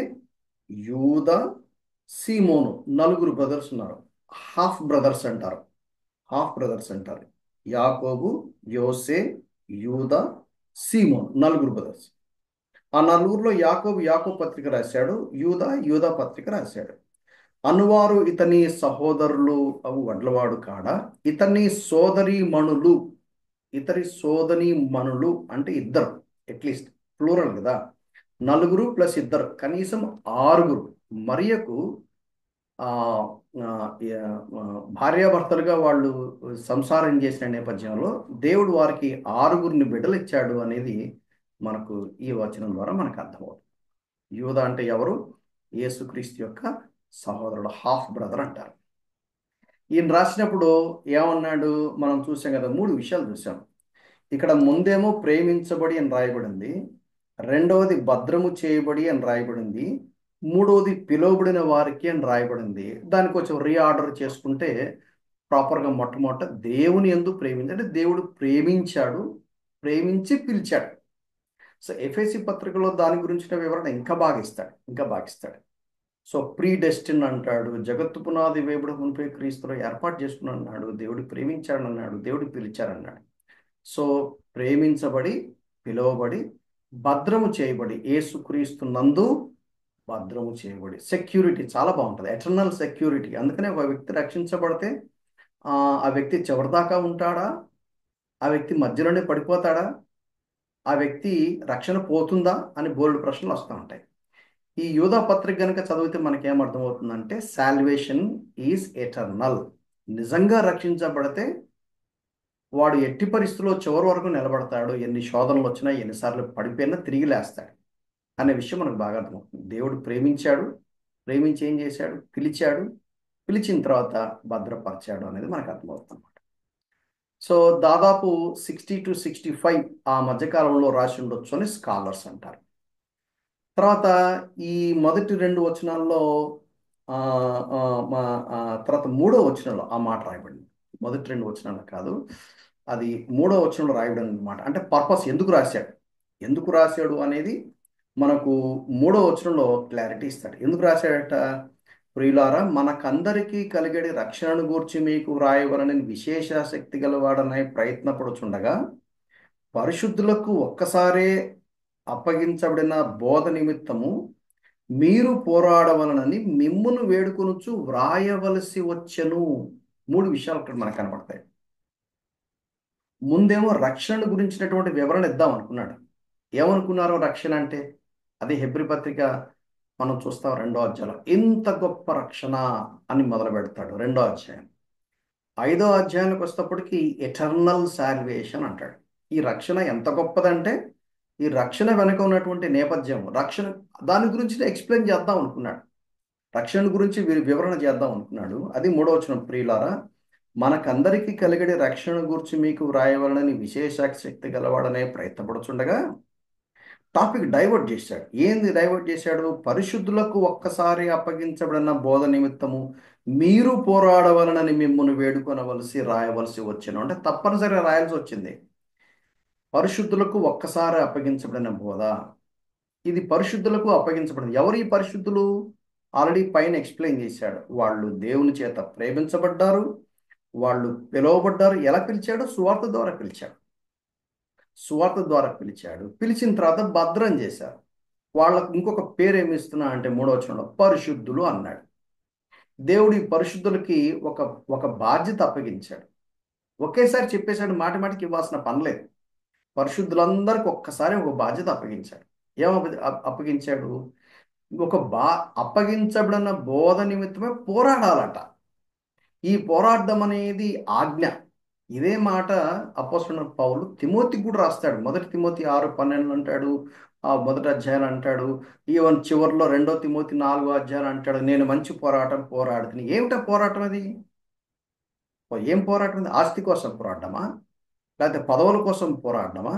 యూదా, సీమోను, నలుగురు బ్రదర్స్ ఉన్నారు. హాఫ్ బ్రదర్స్ అంటారు. హాఫ్ బ్రదర్స్ అంటారు. యాకోబు, యోసే, యూదా, సీమోన్, నలుగురు బ్రదర్స్. ఆ నలుగురిలో యాకోబు పత్రిక రాశాడు. యూదా పత్రిక రాశాడు. అనువారు ఇతని సహోదరులు అవు వడ్లవాడు కాడ, ఇతని సోదరి మణులు. సోదరి మణులు అంటే ఇద్దరు, అట్లీస్ట్ ప్లూరల్ కదా. నలుగురు ప్లస్ ఇద్దరు, కనీసం ఆరుగురు. మరియకు ఆ, ఆ, ఆ, భార్యాభర్తలుగా వాళ్ళు సంసారం చేసిన నేపథ్యంలో దేవుడు వారికి ఆరుగురిని బిడ్డలు ఇచ్చాడు అనేది మనకు ఈ వచనం ద్వారా మనకు అర్థమవుతుంది. యూదా అంటే ఎవరు? యేసుక్రీస్తు యొక్క సహోదరుడు, హాఫ్ బ్రదర్ అంటారు. ఈయన రాసినప్పుడు ఏమన్నాడు మనం చూసాం కదా, మూడు విషయాలు చూసాం. ఇక్కడ ముందేమో ప్రేమించబడి అని రాయబడింది, రెండవది భద్రము చేయబడి అని రాయబడింది, మూడవది పిలువబడిన వారికి అని రాయబడింది. దానికి కొంచెం రీఆర్డర్ చేసుకుంటే ప్రాపర్గా మొట్టమొదట దేవుని యందు అంటే దేవుడు ప్రేమించాడు, ప్రేమించి పిలిచాడు. సో ఎఫెసీ పత్రికలో దాని గురించిన వివరణ ఇంకా బాగా ఇస్తాడు. సో ప్రీ డెస్టిన్ అంటాడు, జగత్తు పునాది వేపుడు మునిపే క్రీస్తులో ఏర్పాటు చేసుకుని అన్నాడు, దేవుడు ప్రేమించాడన్నాడు, దేవుడు పిలిచాడన్నాడు. సో ప్రేమించబడి, పిలువబడి, భద్రము చేయబడి, యేసుక్రీస్తు నందు భద్రము చేయబడి. సెక్యూరిటీ చాలా బాగుంటుంది, ఎటర్నల్ సెక్యూరిటీ. అందుకనే ఒక వ్యక్తి రక్షించబడితే ఆ వ్యక్తి చివరిదాకా ఉంటాడా, ఆ వ్యక్తి మధ్యలోనే పడిపోతాడా, ఆ వ్యక్తి రక్షణ పోతుందా అని బోల్డ్ ప్రశ్నలు వస్తూ ఉంటాయి. ఈ యూదా పత్రిక కనుక చదివితే మనకేమర్థమవుతుందంటే సాల్వేషన్ ఈజ్ ఎటర్నల్. నిజంగా రక్షించబడితే వాడు ఎట్టి పరిస్థితుల్లో చివరి వరకు నిలబడతాడు. ఎన్ని శోధనలు వచ్చినా, ఎన్నిసార్లు పడిపోయినా తిరిగి లేస్తాడు అనే విషయం మనకు బాగా అర్థమవుతుంది. దేవుడు ప్రేమించాడు, ప్రేమించి ఏం చేశాడు? పిలిచాడు, పిలిచిన తర్వాత భద్రపరిచాడు అనేది మనకు అర్థమవుతుంది. సో దాదాపు 60 to 65 ఆ మధ్యకాలంలో రాసి ఉండొచ్చు అని స్కాలర్స్ అంటారు. తర్వాత ఈ మొదటి రెండు వచనాల్లో ఆ, ఆ, మా తర్వాత మూడో వచనంలో ఆ మాట రాయబడింది. మొదటి రెండు వచనాలు కాదు, అది మూడో వచనంలో రాయబడింది అనమాట. అంటే పర్పస్ ఎందుకు రాశాడు అనేది మనకు మూడో వచనంలో క్లారిటీ ఇస్తాడు. ఎందుకు రాశాడట? ప్రియులారా, మనకందరికీ కలిగడి రక్షణను గూర్చి మీకు వ్రాయవలనని విశేష శక్తి గలవాడనై ప్రయత్నపడుచుండగా, పరిశుద్ధులకు ఒక్కసారే అప్పగించబడిన బోధ నిమిత్తము మీరు పోరాడవలనని మిమ్మును వేడుకొనుచు వ్రాయవలసి వచ్చెను. మూడు విషయాలు ఇక్కడ మనకు కనబడతాయి. ముందేమో రక్షణ గురించినటువంటి వివరణ ఇద్దాం అనుకున్నాడు. ఏమనుకున్నారో రక్షణ అంటే? అదే హెబ్రీ పత్రిక మనం చూస్తాం 2వ అధ్యాయంలో ఇంత గొప్ప రక్షణ అని మొదలు పెడతాడు 2వ అధ్యాయం. 5వ అధ్యాయానికి వస్తేప్పటికి ఎటర్నల్ సాల్వేషన్ అంటాడు. ఈ రక్షణ ఎంత గొప్పదంటే, ఈ రక్షణ వెనుక ఉన్నటువంటి నేపథ్యం, రక్షణ దాని గురించి ఎక్స్ప్లెయిన్ చేద్దాం అనుకున్నాడు. రక్షణ గురించి వివరణ చేద్దాం అనుకున్నాడు. అది మూడవ వచనం, ప్రియులారా, మనకందరికీ కలిగడి రక్షణ గురించి మీకు వ్రాయవలనని విశేష శక్తి గలవాడనే ప్రయత్నపడుచుండగా టాపిక్ డైవర్ట్ చేశాడు. ఏంది డైవర్ట్ చేశాడు? పరిశుద్ధులకు ఒక్కసారి అప్పగించబడిన బోధ నిమిత్తము మీరు పోరాడవలనని మిమ్మల్ని రాయవలసి వచ్చాను. అంటే తప్పనిసరిగా రాయాల్సి వచ్చింది. పరిశుద్ధులకు ఒక్కసారి అప్పగించబడిన బోధ, ఇది పరిశుద్ధులకు అప్పగించబడింది. ఎవరు ఈ పరిశుద్ధులు? ఆల్రెడీ పైన ఎక్స్ప్లెయిన్ చేశాడు. వాళ్ళు దేవుని చేత ప్రేమించబడ్డారు, వాళ్ళు పిలువబడ్డారు. ఎలా పిలిచాడు? సువార్త ద్వారా పిలిచాడు. పిలిచిన తర్వాత భద్రం చేశారు. వాళ్ళకు ఇంకొక పేరు ఏమి ఇస్తున్నా అంటే మూడవ వచనంలో పరిశుద్ధులు అన్నాడు. దేవుడు ఈ పరిశుద్ధులకి ఒక ఒక బాధ్యత అప్పగించాడు. ఒకేసారి చెప్పేశాడు, మాటి మాటికి ఇవ్వాల్సిన పనిలేదు. పరిశుద్ధులందరికీ ఒక్కసారి ఒక బాధ్యత అప్పగించాడు. ఏం అప్పగించాడు? ఒక అప్పగించబడిన బోధ నిమిత్తమే పోరాడాలట. ఈ పోరాటం అనేది ఆజ్ఞ. ఇదే మాట అపోస్తలుడైన పౌలు తిమోతికి కూడా రాస్తాడు. మొదటి తిమోతి 6:12 అంటాడు, ఆ మొదటి అధ్యాయం అంటాడు. ఈవెన్ చివరిలో 2వ తిమోతి 4వ అధ్యాయం అంటాడు, నేను మంచి పోరాటం పోరాడుతుని. ఏమిటా పోరాటం అది? ఏం పోరాటం అది? ఆస్తి కోసం పోరాడమా? లేకపోతే పదవుల కోసం పోరాడమా?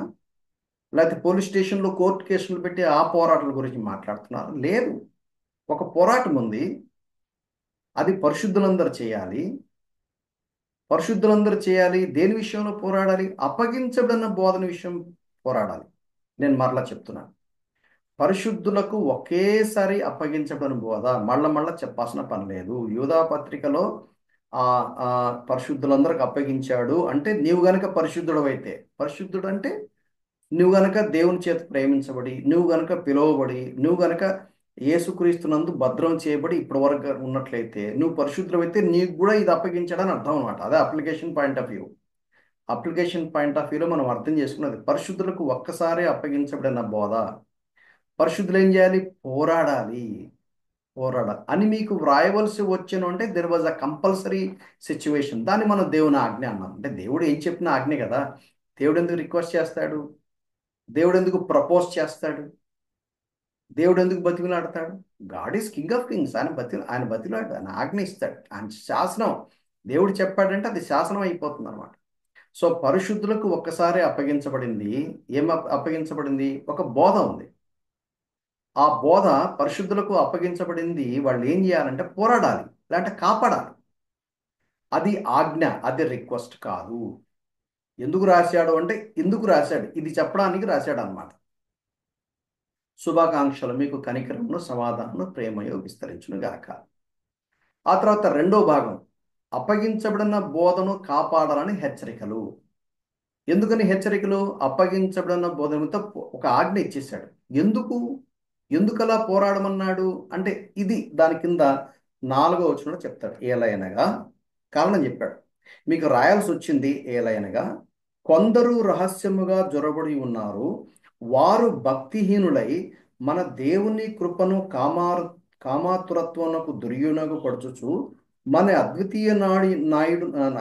లేకపోతే పోలీస్ స్టేషన్లో కోర్టు కేసులు పెట్టి ఆ పోరాటాల గురించి మాట్లాడుతున్నారు? లేదు. ఒక పోరాటం ఉంది, అది పరిశుద్ధులందరూ చేయాలి. దేని విషయంలో పోరాడాలి? అప్పగించబడిన బోధన విషయం పోరాడాలి. నేను మరలా చెప్తున్నాను, పరిశుద్ధులకు ఒకేసారి అప్పగించబడిన బోధ మళ్ళా మళ్ళా చెప్పాల్సిన పని లేదు. యూదా పత్రికలో ఆ ఆ పరిశుద్ధులందరికి అప్పగించాడు అంటే, నీవు గనక పరిశుద్ధుడవైతే, పరిశుద్ధుడు అంటే నువ్వు గనక దేవుని చేత ప్రేమించబడి, నువ్వు గనక పిలువబడి, నువ్వు గనక యేసుక్రీస్తునందు భద్రం చేయబడి ఇప్పటి వరకు ఉన్నట్లయితే, నువ్వు పరిశుద్ధుడైతే నీకు కూడా ఇది అప్పగించాడని అర్థం అనమాట. అదే application point of view. Application point of వ్యూలో మనం అర్థం చేసుకున్నది పరిశుద్ధులకు ఒక్కసారి అప్పగించబడిన బోధ. పరిశుద్ధులు ఏం చేయాలి? పోరాడాలి. పోరాడాలి అని మీకు వ్రాయవలసి వచ్చాను అంటే there was a compulsory situation. దాన్ని మనం దేవుని ఆజ్ఞ అన్నాం. అంటే దేవుడు ఏం చెప్పిన ఆజ్ఞ కదా. దేవుడు ఎందుకు రిక్వెస్ట్ చేస్తాడు? దేవుడు ఎందుకు ప్రపోజ్ చేస్తాడు? దేవుడు ఎందుకు బతిమిలాడతాడు? God is king of kings. ఆయన బతిలాడు, ఆయన ఆజ్ఞ ఇస్తాడు, ఆయన శాసనం. దేవుడు చెప్పాడంటే అది శాసనం అయిపోతుంది అనమాట. సో పరిశుద్ధులకు ఒక్కసారి అప్పగించబడింది. ఏం అప్పగించబడింది? ఒక బోధ ఉంది. ఆ బోధ పరిశుద్ధులకు అప్పగించబడింది. వాళ్ళు ఏం చేయాలంటే పోరాడాలి, లేదంటే కాపాడాలి. అది ఆజ్ఞ, అది రిక్వెస్ట్ కాదు. ఎందుకు రాశాడు అంటే ఎందుకు రాశాడు, ఇది చెప్పడానికి రాశాడు అనమాట. శుభాకాంక్షలు, మీకు కనికరమును సమాధానము ప్రేమయో విస్తరించును గాక. ఆ తర్వాత రెండో భాగం, అప్పగించబడిన బోధను కాపాడాలని హెచ్చరికలు. ఎందుకని హెచ్చరికలు? అప్పగించబడిన బోధనతో ఒక ఆజ్ఞ ఇచ్చేశాడు. ఎందుకలా పోరాడమన్నాడు అంటే ఇది దాని కింద 4వ వచనంలో చెప్తాడు. ఏలయనగా, కారణం చెప్పాడు. మీకు రాయాల్సి వచ్చింది ఏలయనగా, కొందరు రహస్యముగా జొరబడి ఉన్నారు, వారు భక్తిహీనులై మన దేవుని కృపను కామాతురత్వమునకు దుర్వినియోగపరచుచు మన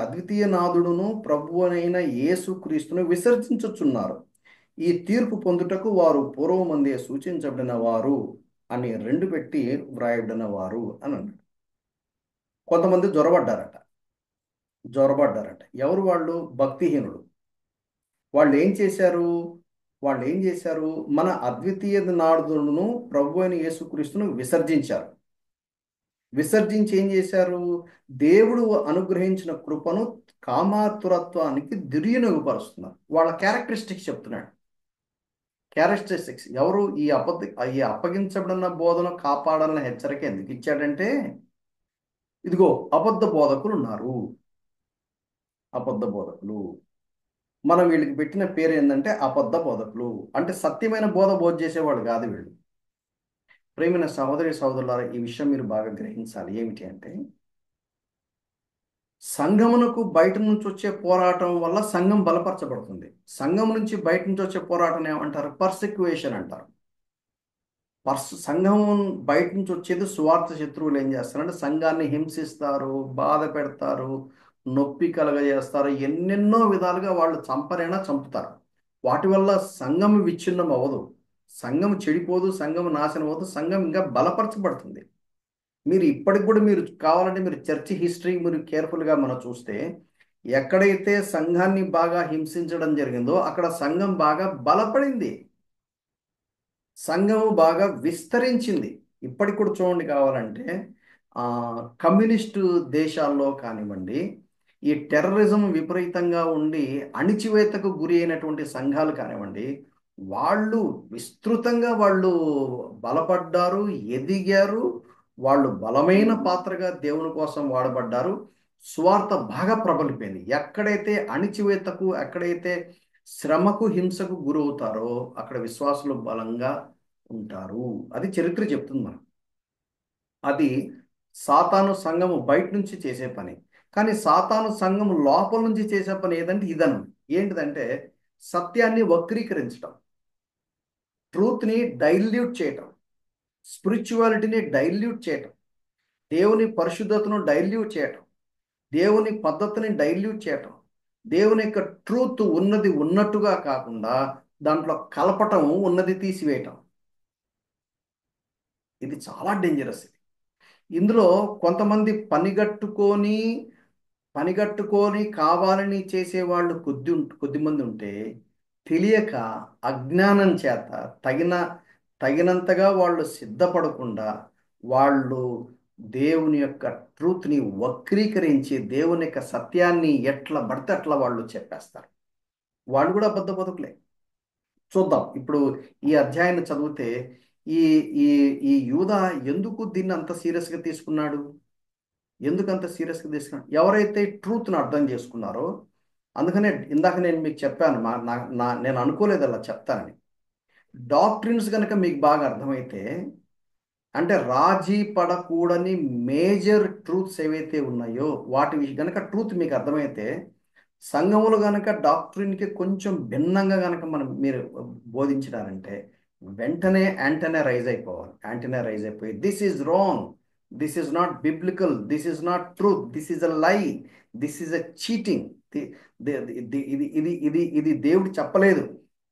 అద్వితీయ నాథుడును ప్రభువనైన యేసుక్రీస్తును విసర్జించుచున్నారు. ఈ తీర్పు పొందుటకు వారు పూర్వమందే సూచించబడిన వారు అని 2 పెట్టి వ్రాయబడిన వారు అని అన్నాడు. కొంతమంది జొరబడ్డారట. ఎవరు వాళ్ళు? భక్తిహీనులు. వాళ్ళు ఏం చేశారు? మన అద్వితీయ నాథుడును ప్రభు అయిన యేసుక్రీస్తును విసర్జించారు. విసర్జించి ఏం చేశారు? దేవుడు అనుగ్రహించిన కృపను కామాతురత్వానికి దుర్వినియోగపరుస్తున్నారు. వాళ్ళ క్యారెక్టరిస్టిక్స్ చెప్తున్నాడు. క్యారెక్టరిస్టిక్స్ ఎవరు? ఈ అప్పగించబడిన బోధను కాపాడాలని హెచ్చరిక ఎందుకు ఇచ్చాడంటే, ఇదిగో అబద్ధ బోధకులు ఉన్నారు. అబద్ధ బోధకులు, మనం వీళ్ళకి పెట్టిన పేరు ఏంటంటే అబద్ధ బోధకులు. అంటే సత్యమైన బోధ చేసేవాడు కాదు వీళ్ళు. ప్రేమైన సహోదరి సహోదరులారా, ఈ విషయం మీరు బాగా గ్రహించాలి. ఏమిటి అంటే, సంఘమునకు బయట నుంచి వచ్చే పోరాటం వల్ల సంఘం బలపరచబడుతుంది. సంఘం నుంచి బయట నుంచి వచ్చే పోరాటం ఏమంటారు? పర్సిక్యుయేషన్ అంటారు. సంఘం బయట నుంచి వచ్చేది సువార్త శత్రువులు ఏం చేస్తారంటే సంఘాన్ని హింసిస్తారు, బాధ పెడతారు, నొప్పి కలగజేస్తారు, ఎన్నెన్నో విధాలుగా వాళ్ళు చంపుతారు. వాటి వల్ల సంఘం విచ్ఛిన్నం అవ్వదు, సంఘం చెడిపోదు, సంఘం నాశనం అవ్వదు, సంఘం ఇంకా బలపరచబడుతుంది. మీరు ఇప్పటికి కూడా మీరు కావాలంటే మీరు చర్చి హిస్టరీ మీరు కేర్ఫుల్గా మనం చూస్తే, ఎక్కడైతే సంఘాన్ని బాగా హింసించడం జరిగిందో అక్కడ సంఘం బాగా బలపడింది, సంఘము బాగా విస్తరించింది. ఇప్పటికి కూడా చూడండి, కావాలంటే కమ్యూనిస్టు దేశాల్లో కానివ్వండి, ఈ టెర్రరిజం విపరీతంగా ఉండి అణిచివేతకు గురి అయినటువంటి సంఘాలు కానివ్వండి, వాళ్ళు విస్తృతంగా వాళ్ళు బలపడ్డారు, ఎదిగారు, వాళ్ళు బలమైన పాత్రగా దేవుని కోసం వాడబడ్డారు. సువార్త బాగా ప్రబలిపోయింది. ఎక్కడైతే అణిచివేతకు, ఎక్కడైతే శ్రమకు, హింసకు గురవుతారో అక్కడ విశ్వాసులు బలంగా ఉంటారు. అది చరిత్ర చెప్తుంది మనం. అది సాతాను సంఘము బయట నుంచి చేసే పని. కానీ సాతాను సంఘము లోపల నుంచి చేసే పని ఏదంటే ఏంటిదంటే సత్యాన్ని వక్రీకరించడం, ట్రూత్ని డైల్యూట్ చేయటం, స్పిరిచువాలిటీని డైల్యూట్ చేయటం, దేవుని పరిశుద్ధతను డైల్యూట్ చేయటం, దేవుని పద్ధతిని డైల్యూట్ చేయటం, దేవుని యొక్క ట్రూత్ ఉన్నది ఉన్నట్టుగా కాకుండా దాంట్లో కలపటం, ఉన్నది తీసివేయటం. ఇది చాలా డేంజరస్. ఇందులో కొంతమంది పనిగట్టుకొని కావాలని చేసేవాళ్ళు కొద్దిమంది ఉంటే, తెలియక అజ్ఞానం చేత తగినంతగా వాళ్ళు సిద్ధపడకుండా వాళ్ళు దేవుని యొక్క ట్రూత్ని వక్రీకరించి దేవుని యొక్క సత్యాన్ని ఎట్లా పడితే అట్లా వాళ్ళు చెప్పేస్తారు. వాళ్ళు కూడా అబద్ధ బతుకులే. చూద్దాం ఇప్పుడు ఈ అధ్యాయాన్ని చదివితే ఈ ఈ ఈ యూదా ఎందుకు దీన్ని అంత సీరియస్గా తీసుకున్నాడు? ఎందుకు అంత సీరియస్గా తీసుకున్నాడు? ఎవరైతే ట్రూత్ని అర్థం చేసుకున్నారో, అందుకనే ఇందాక నేను మీకు చెప్పాను, నేను అనుకోలేదు అలా చెప్తానని. డాక్ట్రిన్స్ కనుక మీకు బాగా అర్థమైతే, అంటే రాజీ పడకూడని మేజర్ ట్రూత్స్ ఏవైతే ఉన్నాయో వాటి కనుక ట్రూత్ మీకు అర్థమైతే, సంఘములు గనక డాక్ట్రిన్కి కొంచెం భిన్నంగా గనక మీరు బోధించినారంటే వెంటనే యాంటనే రైజ్ అయిపోయి this is wrong, this is not biblical, this is not truth, this is a లై, దిస్ ఈజ్ అ చీటింగ్, ఇది దేవుడు చెప్పలేదు,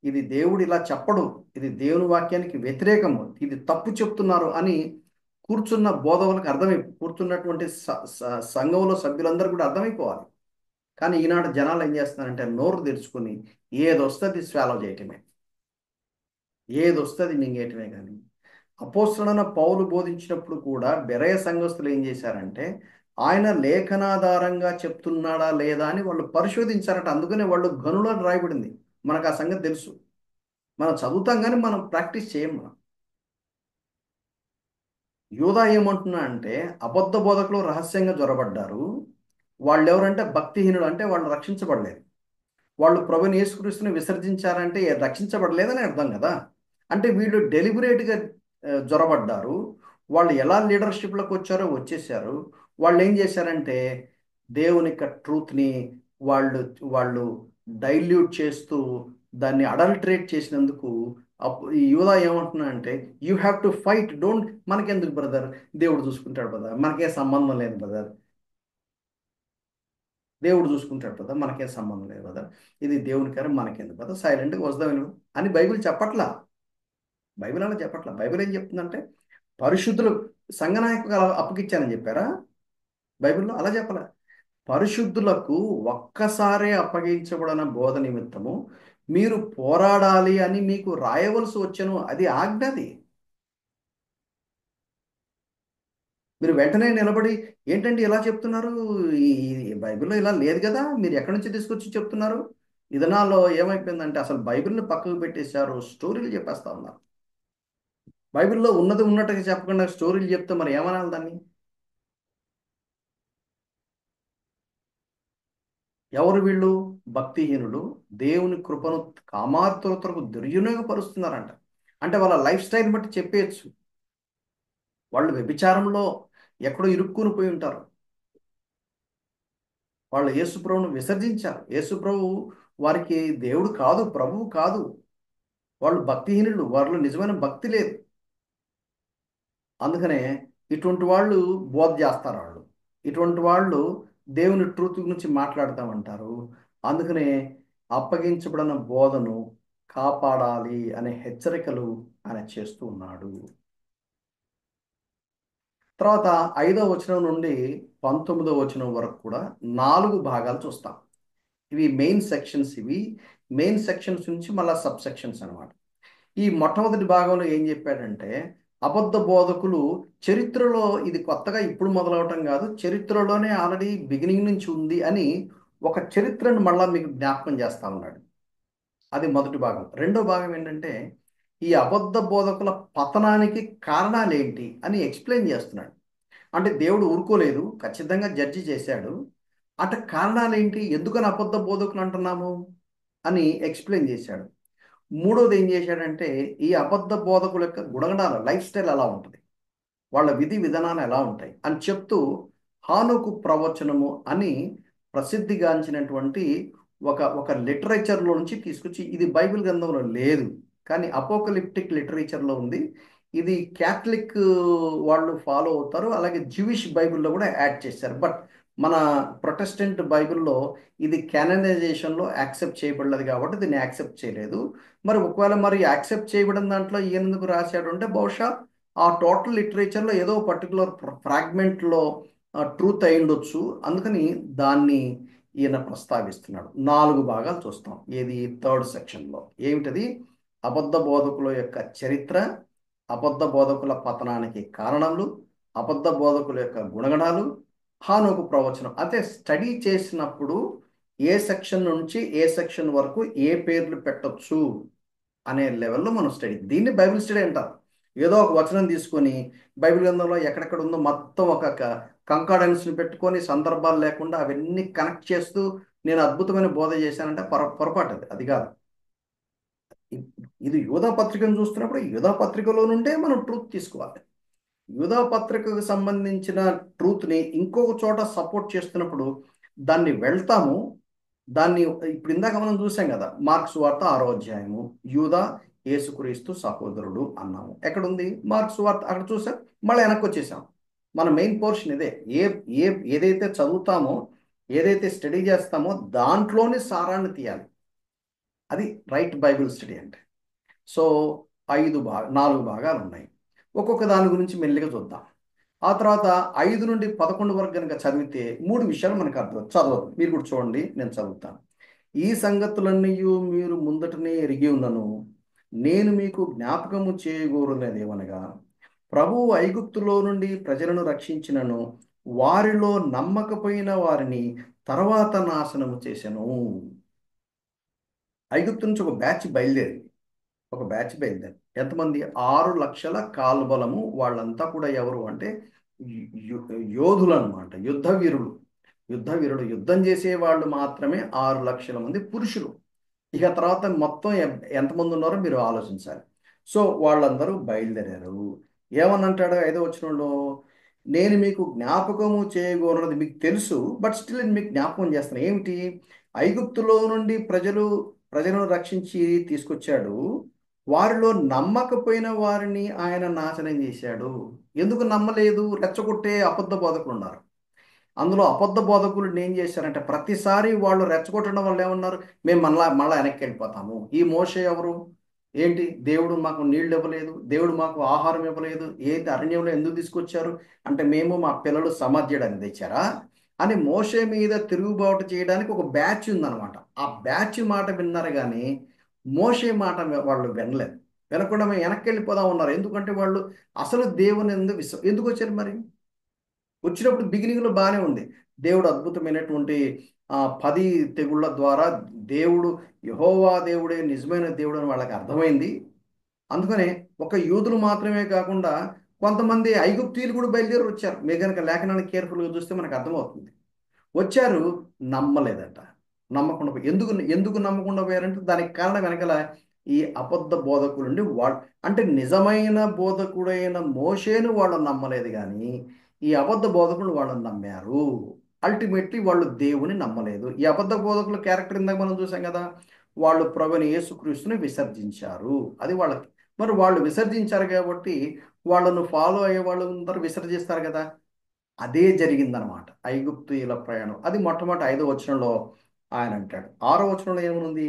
ఇది దేవుడు ఇలా చెప్పడు, ఇది దేవుని వాక్యానికి వ్యతిరేకము, ఇది తప్పు చెప్తున్నారు అని కూర్చున్నటువంటి సంఘంలో సభ్యులందరూ కూడా అర్థమైపోవాలి. కానీ ఈనాడు జనాలు ఏం చేస్తున్నారంటే నోరు తెరుచుకుని ఏదొస్తుంది స్వాలో చేయటమే, ఏదొస్తుంది మింగేయటమే. కానీ అపోస్తలుడైన పౌలు బోధించినప్పుడు కూడా బెరయ సంఘస్థులు ఏం చేశారంటే ఆయన లేఖనాధారంగా చెప్తున్నాడా లేదా అని వాళ్ళు పరిశోధించారట. అందుకనే వాళ్ళు గనులో రాయబడింది, మనకు ఆ సంగతి తెలుసు. మనం చదువుతాం కానీ మనం ప్రాక్టీస్ చేయం. మనం యూదా ఏమంటున్నా అంటే అబద్ధ బోధకులు రహస్యంగా జ్వరబడ్డారు. వాళ్ళు ఎవరంటే భక్తిహీనుడు, అంటే వాళ్ళు రక్షించబడలేదు. వాళ్ళు ప్రభుని యేసుక్రీస్తుని విసర్జించారంటే రక్షించబడలేదని అర్థం కదా. అంటే వీళ్ళు డెలిబరేట్గా జ్వరబడ్డారు. వాళ్ళు ఎలా లీడర్షిప్లోకి వచ్చేసారు. వాళ్ళు ఏం చేశారంటే దేవుని యొక్క ట్రూత్ని వాళ్ళు వాళ్ళు డైల్యూట్ చేస్తూ దాన్ని అడల్టరేట్ చేసినందుకు ఈ యూదా ఏమంటున్నా అంటే you have to fight, don't మనకెందుకు బ్రదర్, దేవుడు చూసుకుంటాడు బ్రదర్, మనకే సంబంధం లేదు బ్రదర్, దేవుడు చూసుకుంటాడు బ్రదర్, మనకేం సంబంధం లేదు బ్రదర్, ఇది దేవుని కార్యం, మనకేందుకు బ్రదర్, సైలెంట్గా వస్తామని అని బైబిల్ చెప్పట్లా. బైబిల్ అలా చెప్పట్లా. బైబిల్ ఏం చెప్తుందంటే పరిశుద్ధులు సంఘనాయకులు అప్పగిచ్చానని చెప్పారా? బైబిల్లో అలా చెప్పలే. పరిశుద్ధులకు ఒక్కసారే అప్పగించబడిన బోధ నిమిత్తము మీరు పోరాడాలి అని మీకు రాయవలసి వచ్చను, అది ఆజ్ఞది. మీరు వెంటనే నిలబడి ఏంటండి ఇలా చెప్తున్నారు, ఈ బైబిల్లో ఇలా లేదు కదా, మీరు ఎక్కడి నుంచి తీసుకొచ్చి చెప్తున్నారు? ఇదనాల్లో ఏమైపోయిందంటే అసలు బైబిల్ని పక్కకు పెట్టేశారు, స్టోరీలు చెప్పేస్తా ఉన్నారు. బైబిల్లో ఉన్నది ఉన్నట్టుగా చెప్పకుండా స్టోరీలు చెప్తే మరి ఏమనాలి దాన్ని? ఎవరు వీళ్ళు? భక్తిహీనులు దేవుని కృపను కామార్తులకు దుర్వినియోగపరుస్తున్నారంట. అంటే వాళ్ళ లైఫ్ స్టైల్ బట్టి చెప్పేయచ్చు. వాళ్ళు వ్యభిచారంలో ఎక్కడో ఇరుక్కుని పోయి ఉంటారు. వాళ్ళు యేసుప్రభువును విసర్జించారు. యేసుప్రభు వారికి దేవుడు కాదు, ప్రభువు కాదు. వాళ్ళు భక్తిహీనులు, వారిలో నిజమైన భక్తి లేదు. అందుకనే ఇటువంటి వాళ్ళు బోధ చేస్తారు. ఇటువంటి వాళ్ళు దేవుని ట్రూత్ గురించి మాట్లాడతామంటారు. అందుకనే అప్పగించబడిన బోధను కాపాడాలి అనే హెచ్చరికలు ఆయన చేస్తూ ఉన్నాడు. తర్వాత 5వ వచనం నుండి 19వ వచనం వరకు కూడా 4 భాగాలు చూస్తాం. ఇవి మెయిన్ సెక్షన్స్. మెయిన్ సెక్షన్స్ నుంచి మళ్ళీ సబ్ సెక్షన్స్ అనమాట. ఈ మొట్టమొదటి భాగంలో ఏం చెప్పాడంటే అబద్ధ బోధకులు చరిత్రలో, ఇది కొత్తగా ఇప్పుడు మొదలవటం కాదు, చరిత్రలోనే ఆల్రెడీ బిగినింగ్ నుంచి ఉంది అని ఒక చరిత్రను మళ్ళా మీకు జ్ఞాపకం చేస్తా ఉన్నాడు. అది మొదటి భాగం. రెండో భాగం ఏంటంటే ఈ అబద్ధ బోధకుల పతనానికి కారణాలు ఏంటి అని ఎక్స్ప్లెయిన్ చేస్తున్నాడు. అంటే దేవుడు ఊరుకోలేదు, ఖచ్చితంగా జడ్జి చేశాడు. కారణాలు ఏంటి, ఎందుకని అబద్ధ బోధకులు అంటున్నాము అని ఎక్స్ప్లెయిన్ చేశాడు. మూడోది ఏం చేశాడంటే ఈ అబద్ధ బోధకుల యొక్క గుణగణాలు, లైఫ్ స్టైల్ ఎలా ఉంటుంది, వాళ్ళ విధి విధానాలు ఎలా ఉంటాయి అని చెప్తూ హానోకు ప్రవచనము అని ప్రసిద్ధిగాంచినటువంటి ఒక ఒక లిటరేచర్లో నుంచి తీసుకొచ్చి, ఇది బైబిల్ గ్రంథంలో లేదు కానీ అపోకలిప్టిక్ లిటరేచర్లో ఉంది. ఇది క్యాథలిక్ వాళ్ళు ఫాలో అవుతారు, అలాగే జ్యూయిష్ బైబిల్లో కూడా యాడ్ చేశారు. బట్ మన ప్రొటెస్టెంట్ బైబిల్లో ఇది క్యాననైజేషన్లో యాక్సెప్ట్ చేయబడలేదు కాబట్టి దీన్ని యాక్సెప్ట్ చేయలేదు. మరి ఒకవేళ యాక్సెప్ట్ చేయబడిన దాంట్లో ఈయన ఎందుకు రాశాడు అంటే బహుశా ఆ టోటల్ లిటరేచర్లో ఏదో పర్టికులర్ ఫ్రాగ్మెంట్లో ట్రూత్ అయి ఉండొచ్చు, అందుకని దాన్ని ఈయన ప్రస్తావిస్తున్నాడు. 4 భాగాలు చూస్తాం. ఏది? 3rd సెక్షన్లో ఏమిటది? అబద్ధ బోధకుల యొక్క చరిత్ర, అబద్ధ బోధకుల పతనానికి కారణాలు, అబద్ధ బోధకుల యొక్క గుణగణాలు, హానోకు ప్రవచనం. అంటే స్టడీ చేసినప్పుడు ఏ సెక్షన్ నుంచి ఏ సెక్షన్ వరకు ఏ పేర్లు పెట్టొచ్చు అనే లెవెల్లో మనం స్టడీ, దీన్ని బైబిల్ స్టడీ అంటారు. ఏదో ఒక వచనం తీసుకొని బైబిల్ గ్రంథంలో ఎక్కడెక్కడ ఉందో మొత్తం ఒక కంకార్డెన్స్ని పెట్టుకొని సందర్భాలు లేకుండా అవన్నీ కనెక్ట్ చేస్తూ నేను అద్భుతమైన బోధ చేశానంటే పొరపాటు అది కాదు. ఇది యూదా పత్రికను చూస్తున్నప్పుడు యూదా పత్రికలో నుండే మనం ట్రూత్ తీసుకోవాలి. యూదా పత్రికకు సంబంధించిన ట్రూత్ని ఇంకొక చోట సపోర్ట్ చేస్తున్నప్పుడు దాన్ని వెళ్తాము. దాన్ని ఇప్పుడు ఇందాక మనం చూసాం కదా, మార్క్స్ వార్త 6వ అధ్యాయము, యూదా యేసుక్రీస్తు సహోదరుడు అన్నాము. ఎక్కడుంది మార్క్స్ వార్త? అక్కడ చూసాం, మళ్ళీ వెనక్కి వచ్చేసాం. మన మెయిన్ పోర్షన్ ఇదే. ఏ ఏ ఏదైతే చదువుతామో, ఏదైతే స్టడీ చేస్తామో దాంట్లోని సారాన్ని తీయాలి. అది రైట్ బైబిల్ స్టడీ అంటే. సో 4 భాగాలు ఉన్నాయి. ఒక్కొక్క దాని గురించి మెల్లిగా చూద్దాం. ఆ తర్వాత 5 నుండి 11 వరకు కనుక చదివితే 3 విషయాలు మనకు అర్థం. చదవదు, మీరు కూడా చూడండి, నేను చదువుతాను. ఈ సంగతులన్నీ మీరు ముందటనే ఎరిగి ఉన్నను, నేను మీకు జ్ఞాపకము చేయగోరున్నదేమనగా, ప్రభువు ఐగుప్తులో నుండి ప్రజలను రక్షించినను, వారిలో నమ్మకపోయిన వారిని తర్వాత నాశనము చేసెను. ఐగుప్తు నుంచి ఒక బ్యాచ్ బయలుదేరింది. ఎంతమంది? 6 లక్షల కాల్బలము. వాళ్ళంతా కూడా ఎవరు అంటే యోధులు అనమాట, యుద్ధవీరుడు. యుద్ధం చేసే వాళ్ళు మాత్రమే 6 లక్షల మంది పురుషులు. ఇక తర్వాత మొత్తం ఎంతమంది ఉన్నారో మీరు ఆలోచించాలి. సో వాళ్ళందరూ బయలుదేరారు. ఏమనంటాడు 5వ వచనంలో? నేను మీకు జ్ఞాపకము చేయగోరున్నది మీకు తెలుసు, బట్ స్టిల్ నేను మీకు జ్ఞాపకం చేస్తాను. ఏమిటి? ఐగుప్తులో నుండి ప్రజలను రక్షించి తీసుకొచ్చాడు, వారిలో నమ్మకపోయిన వారిని ఆయన నాశనం చేశాడు. ఎందుకు నమ్మలేదు? రెచ్చగొట్టే అబద్ధ బోధకులు ఉన్నారు. అందులో అబద్ధ బోధకులు ఏం చేశారంటే, ప్రతిసారి వాళ్ళు రెచ్చగొట్టడం వల్ల ఏమన్నారు, మేము మళ్ళా వెనక్కి వెళ్ళిపోతాము. ఈ మోషే ఎవరు? ఏంటి? దేవుడు మాకు నీళ్ళు ఇవ్వలేదు, దేవుడు మాకు ఆహారం ఇవ్వలేదు, ఏంటి అరణ్యంలో ఎందుకు తీసుకొచ్చారు అంటే, మేము మా పిల్లలు సమాధి చేయడానికి తెచ్చారా అని మోషే మీద తిరుగుబాటు చేయడానికి ఒక బ్యాచ్ ఉందన్నమాట. ఆ బ్యాచ్ మాట విన్నారు కానీ మోషే మాట వాళ్ళు వినలేదు. వినకుండా మేము వెనక్కి వెళ్ళిపోదాం ఉన్నారు. ఎందుకంటే వాళ్ళు అసలు దేవుని ఎందుకు వచ్చారు మరి? వచ్చినప్పుడు బిగినింగ్లో బాగానే ఉంది. దేవుడు అద్భుతమైనటువంటి 10 తెగుళ్ళ ద్వారా దేవుడు యెహోవా దేవుడే నిజమైన దేవుడు అని వాళ్ళకి అర్థమైంది. అందుకనే ఒక యూదులు మాత్రమే కాకుండా కొంతమంది ఐగుప్తీయులు కూడా బయలుదేరి వచ్చారు. మీరు కనుక లేఖనాన్ని కేర్ఫుల్గా చూస్తే మనకు అర్థమవుతుంది. వచ్చారు, నమ్మలేదట. ఎందుకు ఎందుకు నమ్మకుండా పోయారంటే దానికి కారణం వెనకాల ఈ అబద్ధ బోధకులుండి అంటే నిజమైన బోధకుడైన మోషేను వాళ్ళు నమ్మలేదు కానీ ఈ అబద్ధ బోధకులు వాళ్ళని నమ్మారు. అల్టిమేట్లీ వాళ్ళు దేవుని నమ్మలేదు. ఈ అబద్ధ బోధకుల క్యారెక్టర్ ఇందాక మనం చూసాం కదా, వాళ్ళు ప్రభుని యేసుక్రీస్తుని విసర్జించారు. అది వాళ్ళకి. మరి వాళ్ళు విసర్జించారు కాబట్టి వాళ్ళను ఫాలో అయ్యే వాళ్ళు అందరూ విసర్జిస్తారు కదా. అదే జరిగిందనమాట ఐగుప్తీయుల ప్రయాణం. అది మొట్టమొదటి 5వ వచనంలో ఆయన అంటాడు. 6వ వచనంలో ఏముంది?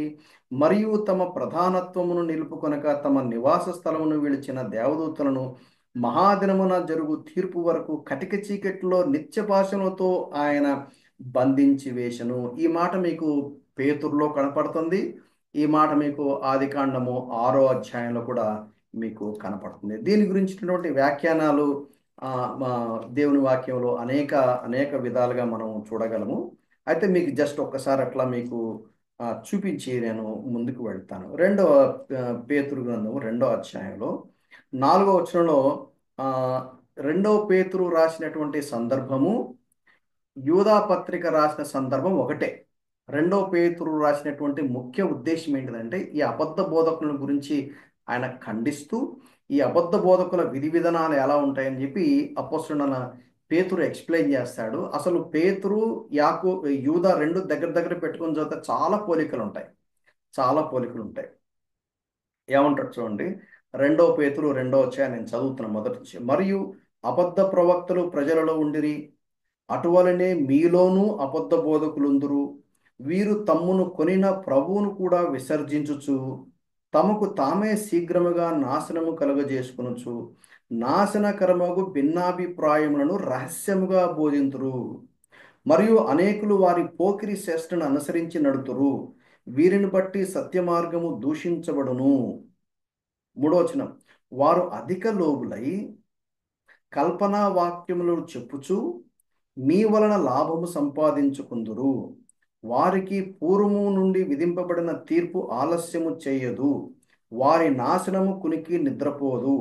మరియు తమ ప్రధానత్వమును నిలుపుకొనక తమ నివాస స్థలమును విడిచిన దేవదూతలను మహాదినమున జరుగు తీర్పు వరకు కటిక చీకటిలో నిత్యపాశములతో ఆయన బంధించి వేశను. ఈ మాట మీకు పేతురులో కనపడుతుంది. ఈ మాట మీకు ఆదికాండము 6వ అధ్యాయంలో కూడా మీకు కనపడుతుంది. దీని గురించినటువంటి వ్యాఖ్యానాలు మా దేవుని వాక్యంలో అనేక అనేక విధాలుగా మనం చూడగలము. అయితే మీకు జస్ట్ ఒక్కసారి అట్లా మీకు చూపించి నేను ముందుకు వెళ్తాను. పేతురు గ్రంథము 2వ అధ్యాయంలో 4వ వచనంలో 2వ పేతురు రాసినటువంటి సందర్భము, యూదా పత్రిక రాసిన సందర్భం ఒకటే. 2వ పేతురు రాసినటువంటి ముఖ్య ఉద్దేశం ఏంటిదంటే, ఈ అబద్ధ బోధకుల గురించి ఆయన ఖండిస్తూ ఈ అబద్ధ బోధకుల విధి విధానాలు ఎలా ఉంటాయని చెప్పి అపోస్తలుడైన పేతురు ఎక్స్ప్లెయిన్ చేస్తాడు. అసలు పేతురు యూదా 2 దగ్గర పెట్టుకుని చదివితే చాలా పోలికలు ఉంటాయి. ఏమంటాడు చూడండి. 2వ పేతురు 2వ అధ్యాయం నేను చదువుతున్నా మొదటి నుంచి. మరియు అబద్ధ ప్రవక్తలు ప్రజలలో ఉండిరి, అటువలనే మీలోనూ అబద్ధ బోధకులుందురు. వీరు తమ్మును కొనిన ప్రభువును కూడా విసర్జించుచు తమకు తామే శీఘ్రముగా నాశనము కలుగజేసుకొనుచు నాశనకరమగు భిన్నాభిప్రాయములను రహస్యముగా బోధింతురు. మరియు అనేకులు వారి పోకిరి శ్రేష్ఠను అనుసరించి నడుతురు. వీరిని బట్టి సత్యమార్గము దూషించబడును. 3వ వచనం, వారు అధిక లోబులై కల్పనా వాక్యములను చెప్పుచు మీ వలన లాభము సంపాదించుకుందురు. వారికి పూర్వము నుండి విధింపబడిన తీర్పు ఆలస్యము చేయదు, వారి నాశనము కునికి నిద్రపోదు.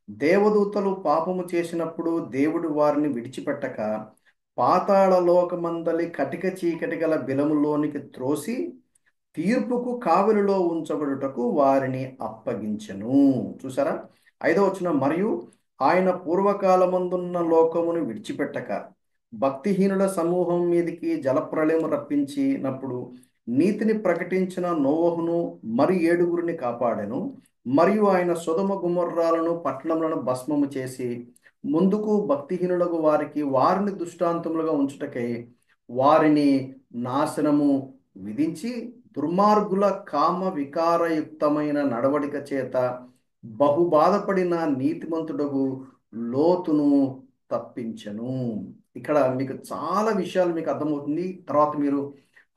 దేవదూతలు పాపము చేసినప్పుడు దేవుడు వారిని విడిచిపెట్టక పాతాళ లోకమందలి కటిక చీకటి గల బిలములోనికి త్రోసి తీర్పుకు కావలిలో ఉంచబడుటకు వారిని అప్పగించెను. చూసారా? 5వ వచనం, మరియు ఆయన పూర్వకాలమందున్న లోకమును విడిచిపెట్టక భక్తిహీనుల సమూహం మీదికి జలప్రళయం రప్పించినప్పుడు నీతిని ప్రకటించిన నోవహును మరి 7గురిని కాపాడెను. మరియు ఆయన సొదొమ గుమొర్రాలను పట్టణములను భస్మము చేసి ముందుకు భక్తిహీనులకు వారిని దృష్టాంతములుగా ఉంచుటకై వారిని నాశనము విధించి దుర్మార్గుల కామ వికారయుక్తమైన నడవడిక చేత బహుబాధపడిన నీతిమంతుడగు లోతును తప్పించెను. ఇక్కడ మీకు చాలా విషయాలు మీకు అర్థమవుతుంది. తర్వాత మీరు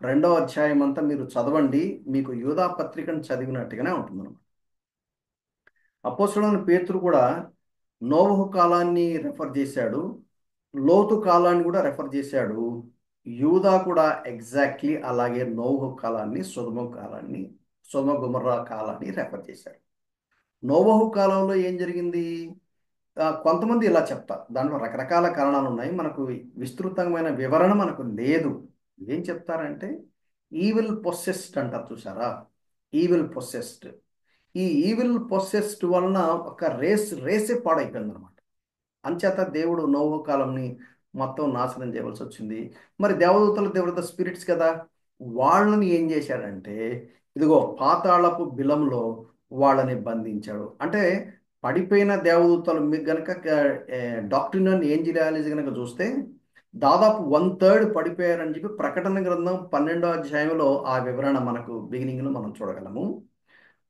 2వ అధ్యాయం అంతా మీరు చదవండి, మీకు యూదా పత్రికను చదివినట్టుగానే ఉంటుంది. అపోస్తలుడైన పేతురు కూడా నోవహు కాలాన్ని రెఫర్ చేశాడు, లోతు కాలాన్ని కూడా రెఫర్ చేశాడు. యూదా కూడా ఎగ్జాక్ట్లీ అలాగే నోవహు కాలాన్ని, సొదొమ గొమొర్రా కాలాన్ని రెఫర్ చేశాడు. నోవహు కాలంలో ఏం జరిగింది? కొంతమంది ఇలా చెప్తారు, దాంట్లో రకరకాల కారణాలు ఉన్నాయి, మనకు విస్తృతమైన వివరణ మనకు లేదు. ఏం చెప్తారంటే ఈవిల్ పొసెస్డ్ అంటారు, చూసారా? Evil possessed. ఈ ఈవిల్ పొసెస్డ్ వలన ఒక రేసే పాడైపోయింది అనమాట. అంచేత దేవుడు నోవహు కాలంని మొత్తం నాశనం చేయవలసి వచ్చింది. మరి దేవత స్పిరిట్స్ కదా, వాళ్ళని ఏం చేశాడంటే ఇదిగో పాతాళపు బిలంలో వాళ్ళని బంధించాడు. అంటే పడిపోయిన దేవదూతలు మీకు గనక డాక్ట్రిన్ అండ్ ఏంజిలియాలజీ కనుక చూస్తే దాదాపు 1/3 పడిపోయారని చెప్పి ప్రకటన గ్రంథం 12వ అధ్యాయంలో ఆ వివరణ మనకు బిగినింగ్లో మనం చూడగలము.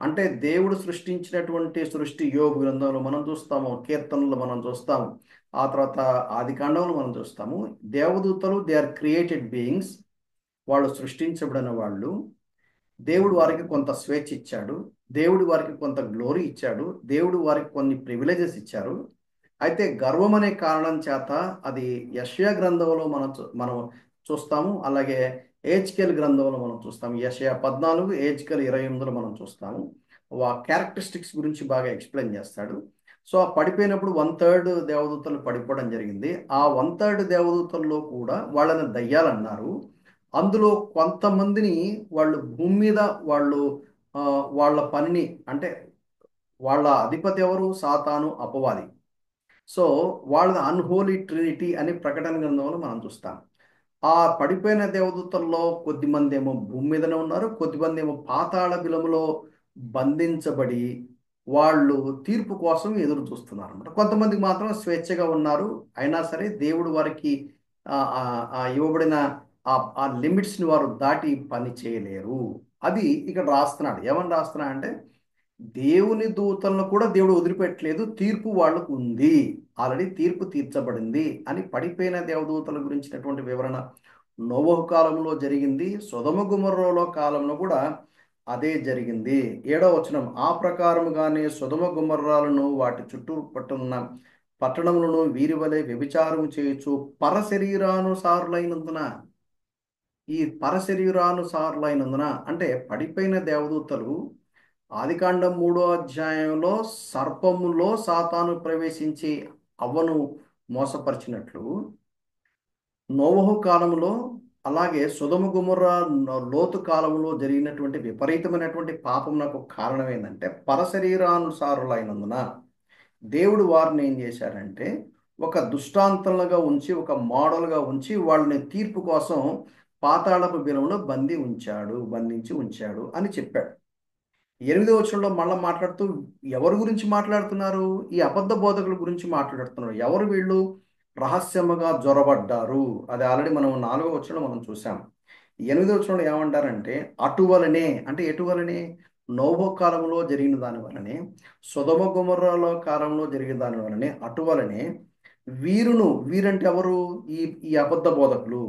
అంటే దేవుడు సృష్టించినటువంటి సృష్టి యోబు గ్రంథంలో మనం చూస్తాము, కీర్తనలు మనం చూస్తాము, ఆ తర్వాత ఆదికాండంలో మనం చూస్తాము. దేవదూతలు దే ఆర్ క్రియేటెడ్ బీయింగ్స్, వాళ్ళు సృష్టించబడిన వాళ్ళు. దేవుడు వారికి కొంత స్వేచ్ఛ ఇచ్చాడు, దేవుడు వారికి కొంత గ్లోరీ ఇచ్చాడు, దేవుడు వారికి కొన్ని ప్రివిలేజెస్ ఇచ్చారు. అయితే గర్వం అనే కారణం చేత అది యెషయా గ్రంథంలో మనం చూస్తాము, అలాగే ఏజ్కేల్ గ్రంథంలో మనం చూస్తాము. యెషయా 14, ఏజ్కేల్ 28లో మనం చూస్తాము. క్యారెక్టరిస్టిక్స్ గురించి బాగా ఎక్స్ప్లెయిన్ చేస్తాడు. సో ఆ పడిపోయినప్పుడు 1/3 దేవదూతలు పడిపోవడం జరిగింది. ఆ 1/3 దేవదూతల్లో కూడా వాళ్ళని దయ్యాలన్నారు. అందులో కొంతమందిని వాళ్ళు భూమి మీద వాళ్ళ పనిని, అంటే వాళ్ళ అధిపతి ఎవరు? సాతాను, అపవాది. సో వాళ్ళది అన్హోలీ ట్రినిటీ అని ప్రకటన గ్రంథంలో మనం చూస్తాం. ఆ పడిపోయిన దేవదూతల్లో కొద్దిమంది ఏమో భూమి మీదనే ఉన్నారు, కొద్దిమంది ఏమో పాతాళ బిలములో బంధించబడి వాళ్ళు తీర్పు కోసం ఎదురు చూస్తున్నారు అనమాట. కొంతమందికి మాత్రం స్వేచ్ఛగా ఉన్నారు, అయినా సరే దేవుడు వారికి ఇవ్వబడిన ఆ లిమిట్స్ని వారు దాటి పని చేయలేరు. అది ఇక్కడ రాస్తున్నాడు. ఏమని రాస్తున్నా అంటే దేవుని దూతలను కూడా దేవుడు వదిలిపెట్టలేదు, తీర్పు వాళ్ళకు ఉంది, ఆల్రెడీ తీర్పు తీర్చబడింది అని. పడిపోయిన దేవదూతల గురించినటువంటి వివరణ నోవహు కాలంలో జరిగింది, సొదొమ గుమొర్రాలో కాలంలో కూడా అదే జరిగింది. 7వ వచనం, ఆ ప్రకారముగానే సొదొమ గుమొర్రాలను వాటి చుట్టూ పట్టున్న పట్టణములను వీరి వలె వ్యభిచారం చేయొచ్చు పరశరీరానుసారులైనందున. ఈ పరశరీరానుసారులైనందున అంటే పడిపోయిన దేవదూతలు ఆదికాండం 3వ అధ్యాయంలో సర్పములో సాతాను ప్రవేశించి అవ్వను మోసపరిచినట్లు, నోవహు కాలంలో అలాగే సొదొమ గొమొర్రా లోతు కాలంలో జరిగినటువంటి విపరీతమైనటువంటి పాపమునకు కారణం ఏంటంటే పరశరీరానుసారులైనందున దేవుడు వారిని ఏం చేశారంటే ఒక దుష్టాంతంగా ఉంచి, ఒక మోడల్గా ఉంచి వాళ్ళని తీర్పు కోసం పాతాళపు బిలంలో బంధించి ఉంచాడు అని చెప్పాడు. 8వ వచనంలో మళ్ళీ మాట్లాడుతూ ఎవరి గురించి మాట్లాడుతున్నారు? ఈ అబద్ధ బోధకుల గురించి మాట్లాడుతున్నారు. ఎవరు వీళ్ళు? రహస్యముగా జొరబడ్డారు. అది ఆల్రెడీ మనం 4వ వచనంలో మనం చూసాం. 8వ వచనంలో ఏమంటారంటే అటువలనే, అంటే ఎటువలనే? నోవహు కాలంలో జరిగిన దాని వలనే, సొదొమ గొమొర్రాలో కాలంలో జరిగిన దాని వలనే, అటువలనే వీరంటే ఎవరు? ఈ అబద్ధ బోధకులు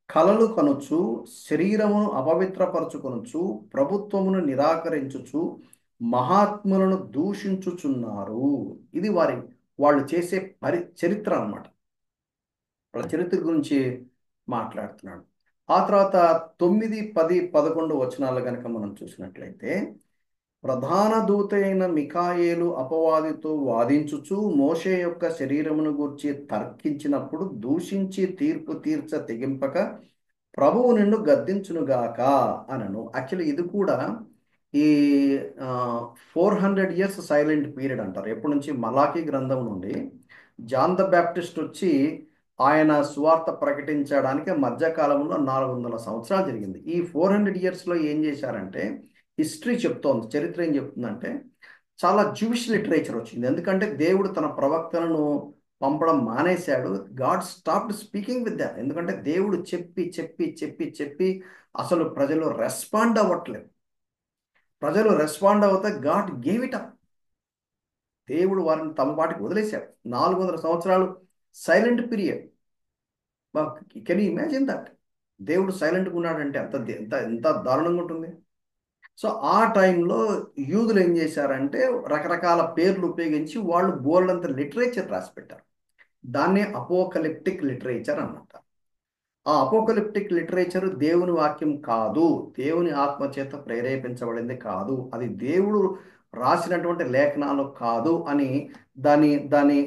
కలలు కనుచు, శరీరమును అపవిత్రపరచుకొనుచు, ప్రభుత్వమును నిరాకరించుచు, మహాత్ములను దూషించుచున్నారు. ఇది వాళ్ళు చేసే చరిత్ర అన్నమాట. వాళ్ళ చరిత్ర గురించి మాట్లాడుతున్నాడు. ఆ తర్వాత 9, 10, 11 వచనాలు కనుక మనం చూసినట్లయితే ప్రధాన దూత అయిన మిఖాయేలు అపవాదితో వాదించుచు మోషే యొక్క శరీరమును గూర్చి తర్కించినప్పుడు దూషించి తీర్పు తీర్చ తెగింపక ప్రభువు నిన్ను గద్దించునుగాక అనను. యాక్చువల్లీ ఇది కూడా ఈ 400 years సైలెంట్ పీరియడ్ అంటారు. ఎప్పటి నుంచి? మలాకీ గ్రంథం నుండి జాన్ ద బ్యాప్టిస్ట్ వచ్చి ఆయన సువార్త ప్రకటించడానికి మధ్యకాలంలో 400 సంవత్సరాలు జరిగింది. ఈ 400 yearsలో ఏం చేశారంటే, హిస్టరీ చెప్తోంది, చరిత్ర ఏం చెప్తుందంటే, చాలా జూయిష్ లిటరేచర్ వచ్చింది. ఎందుకంటే దేవుడు తన ప్రవక్తలను పంపడం మానేశాడు. God stopped speaking with that. ఎందుకంటే దేవుడు చెప్పి చెప్పి చెప్పి చెప్పి అసలు ప్రజలు రెస్పాండ్ అవ్వట్లేదు. ప్రజలు రెస్పాండ్ అవుతే గాడ్ గేవ్ ఇట్ అప్. దేవుడు వారిని తమ పాటికి వదిలేశాడు. 400 సంవత్సరాలు silent period. Can you imagine that? దేవుడు సైలెంట్గా ఉన్నాడంటే ఎంత ఎంత ఎంత దారుణంగా ఉంటుంది. సో ఆ టైంలో యూదులు ఏం చేశారంటే రకరకాల పేర్లు ఉపయోగించి వాళ్ళు బోల్డంత లిటరేచర్ రాసి పెట్టారు. దాన్నే అపోకలిప్టిక్ లిటరేచర్ అన్నమాట. ఆ అపోకలిప్టిక్ లిటరేచర్ దేవుని వాక్యం కాదు, దేవుని ఆత్మ చేత ప్రేరేపించబడింది కాదు, అది దేవుడు రాసినటువంటి లేఖనాలు కాదు అని దాని దాని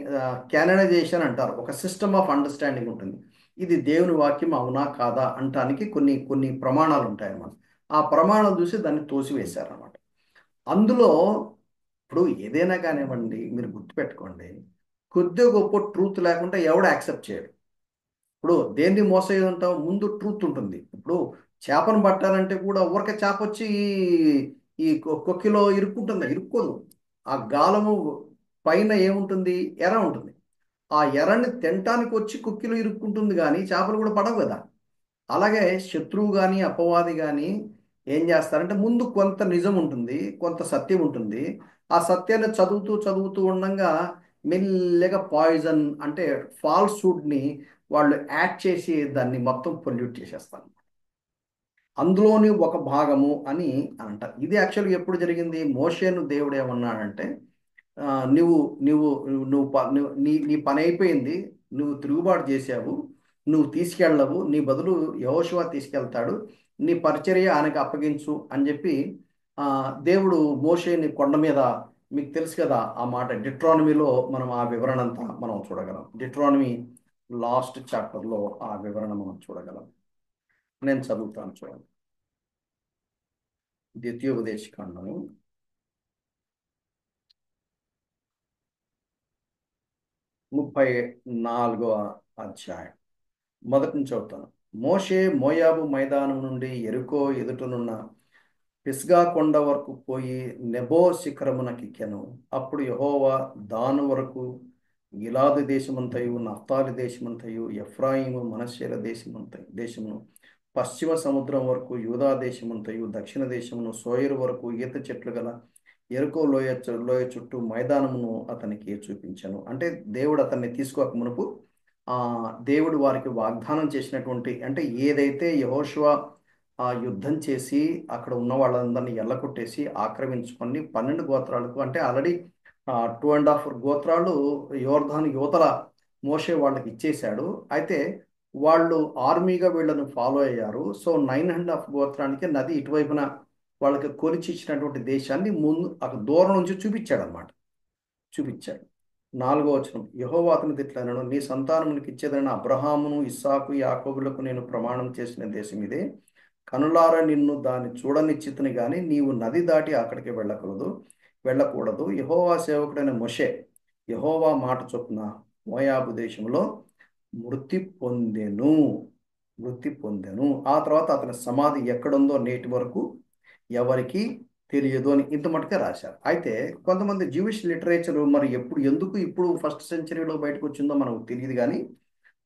క్యాననైజేషన్ అంటారు. ఒక సిస్టమ్ ఆఫ్ అండర్స్టాండింగ్ ఉంటుంది. ఇది దేవుని వాక్యం అవునా కాదా అంటానికి కొన్ని కొన్ని ప్రమాణాలు ఉంటాయన్నమాట. ఆ ప్రమాణాలు చూసి దాన్ని తోసివేశారన్నమాట. అందులో ఇప్పుడు ఏదైనా కానివ్వండి, మీరు గుర్తుపెట్టుకోండి, కొద్దిగా గొప్ప ట్రూత్ లేకుండా ఎవడు యాక్సెప్ట్ చేయడు. ఇప్పుడు దేన్ని మోసపోయి ఉంటాం? ముందు ట్రూత్ ఉంటుంది. ఇప్పుడు చేపను పట్టాలంటే కూడా ఊరక చేప వచ్చి ఈ కొక్కిలో ఇరుక్కుంటుందా? ఇరుక్కోదు. ఆ గాలము పైన ఏముంటుంది? ఎర ఉంటుంది. ఆ ఎరని తినటానికి వచ్చి కుక్కిలో ఇరుక్కుంటుంది, కానీ చేపలు కూడా పడవు కదా. అలాగే శత్రువు కానీ అపవాది కానీ ఏం చేస్తారంటే ముందు కొంత నిజం ఉంటుంది, కొంత సత్యం ఉంటుంది. ఆ సత్యాన్ని చదువుతూ చదువుతూ ఉండగా మెల్లగా పాయిజన్ అంటే ఫాల్స్హుడ్ని వాళ్ళు యాడ్ చేసి దాన్ని మొత్తం పొల్యూట్ చేసేస్తారు. అందులోని ఒక భాగము అని అంటారు. ఇది యాక్చువల్గా ఎప్పుడు జరిగింది? మోషేను దేవుడు ఏమన్నాడంటే, ఆ, నువ్వు నువ్వు నువ్వు నీ నీ పని అయిపోయింది, నువ్వు తిరుగుబాటు చేసావు, నువ్వు తీసుకెళ్ళవు, నీ బదులు యెహోషువ తీసుకెళ్తాడు, నీ పరిచర్య ఆయనకు అప్పగించు అని చెప్పి దేవుడు మోషేని కొండ మీద, మీకు తెలుసు కదా ఆ మాట, డిట్రానమీలో మనం ఆ వివరణ అంతా మనం చూడగలం. డిట్రానమీ లాస్ట్ చాప్టర్లో ఆ వివరణ మనం చూడగలం. నేను చదువుతాను, చూడండి. ద్వితీయోపదేశకాండము 34వ అధ్యాయం మొదటి నుంచి చదువుతాను. మోషే మోయాబు మైదానం నుండి యెరికో ఎదుటనున్న పిస్గా కొండ వరకు పోయి నెబో శిఖరమునకెక్కెను. అప్పుడు యెహోవా దాను వరకు, గిలాదు దేశమంతయు, నఫ్తాలి దేశమంతయు, ఎఫ్రాయిము మనశ్శేల దేశమును, పశ్చిమ సముద్రం వరకు యూదా దేశమంతయు, దక్షిణ దేశమును, సోయరు వరకు ఈత చెట్లు గల యెరికో లోయ చుట్టూ మైదానమును అతనికి చూపించాను. అంటే దేవుడు అతన్ని తీసుకోక మునుపు దేవుడు వారికి వాగ్దానం చేసినటువంటి, అంటే ఏదైతే యెహోషువ యుద్ధం చేసి అక్కడ ఉన్న వాళ్ళందరినీ ఎల్లకొట్టేసి ఆక్రమించుకొని 12 గోత్రాలకు, అంటే ఆల్రెడీ 2.5 గోత్రాలు యోర్దాను యువతల మోషే వాళ్ళకి ఇచ్చేశాడు. అయితే వాళ్ళు ఆర్మీగా వీళ్ళను ఫాలో అయ్యారు. సో 9.5 గోత్రానికి నది ఇటువైపున వాళ్ళకి కొలిచి ఇచ్చినటువంటి దేశాన్ని ముందు అక్కడ దూరం నుంచి చూపించాడు. 4వ వచనం, యెహోవా అతనితో ఇట్లా అన్నాడు, నీ సంతానమునికి ఇచ్చేదైన అబ్రహామును, ఇస్సాకు, యాకోబులకు నేను ప్రమాణం చేసిన దేశం ఇదే. కనులారా నిన్ను దాన్ని చూడనిచ్చితిని, కానీ నీవు నది దాటి అక్కడికి వెళ్ళకూడదు. యెహోవా సేవకుడైన మోషే యెహోవా మాట చొప్పున మోయాబు దేశంలో మృతి పొందెను. ఆ తర్వాత అతని సమాధి ఎక్కడుందో నేటి వరకు ఎవరికి తెలియదు అని ఇంత మటుకే రాశారు. అయితే కొంతమంది జూయిష్ లిటరేచర్ మరి ఎందుకు ఇప్పుడు 1st సెంచరీలో బయటకు వచ్చిందో మనకు తెలియదు, కానీ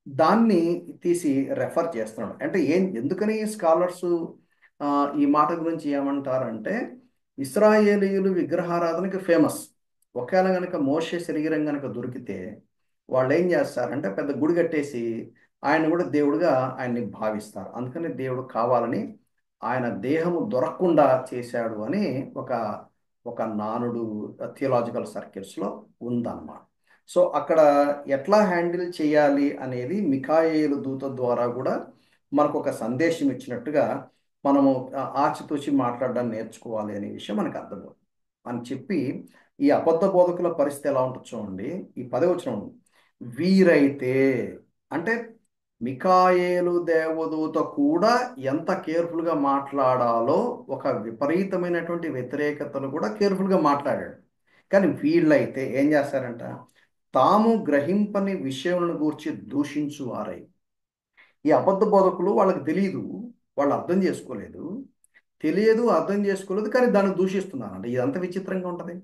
దాన్ని తీసి రెఫర్ చేస్తున్నాడు. అంటే ఎందుకని స్కాలర్స్ ఈ మాట గురించి ఏమంటారంటే, ఇశ్రాయేలీయులు విగ్రహారాధనకి ఫేమస్. ఒకవేళ కనుక మోషే శరీరం కనుక దొరికితే వాళ్ళు ఏం చేస్తారంటే పెద్ద గుడి కట్టేసి ఆయన కూడా దేవుడిగా ఆయన్ని భావిస్తారు. అందుకని దేవుడు కావాలని ఆయన దేహము దొరకకుండా చేశాడు అని ఒక ఒక నానుడు థియలాజికల్ సర్కిల్స్లో ఉందన్నమాట. సో అక్కడ ఎట్లా హ్యాండిల్ చేయాలి అనేది మిఖాయేలు దూత ద్వారా కూడా మనకు ఒక సందేశం ఇచ్చినట్టుగా మనము ఆచితూచి మాట్లాడడాన్ని నేర్చుకోవాలి అనే విషయం మనకు అర్థమవుతుంది. అని చెప్పి ఈ అబద్ధ బోధకుల పరిస్థితి ఎలా ఉంటుంది చూడండి. ఈ 10వ వచనం, వీరైతే అంటే మికాయేలు దేవదూత కూడా ఎంత కేర్ఫుల్గా మాట్లాడాలో ఒక విపరీతమైనటువంటి వ్యతిరేకతలు కూడా కేర్ఫుల్గా మాట్లాడాడు. కానీ వీళ్ళైతే ఏం చేస్తారంట, తాము గ్రహింపని విషయములను గూర్చి దూషించువారై. ఈ అబద్ధ బోధకులు వాళ్ళకి తెలియదు, వాళ్ళు అర్థం చేసుకోలేదు, తెలియదు అర్థం చేసుకోలేదు, కానీ దాన్ని దూషిస్తున్నారంట. ఇదంతా విచిత్రంగా ఉంటుంది.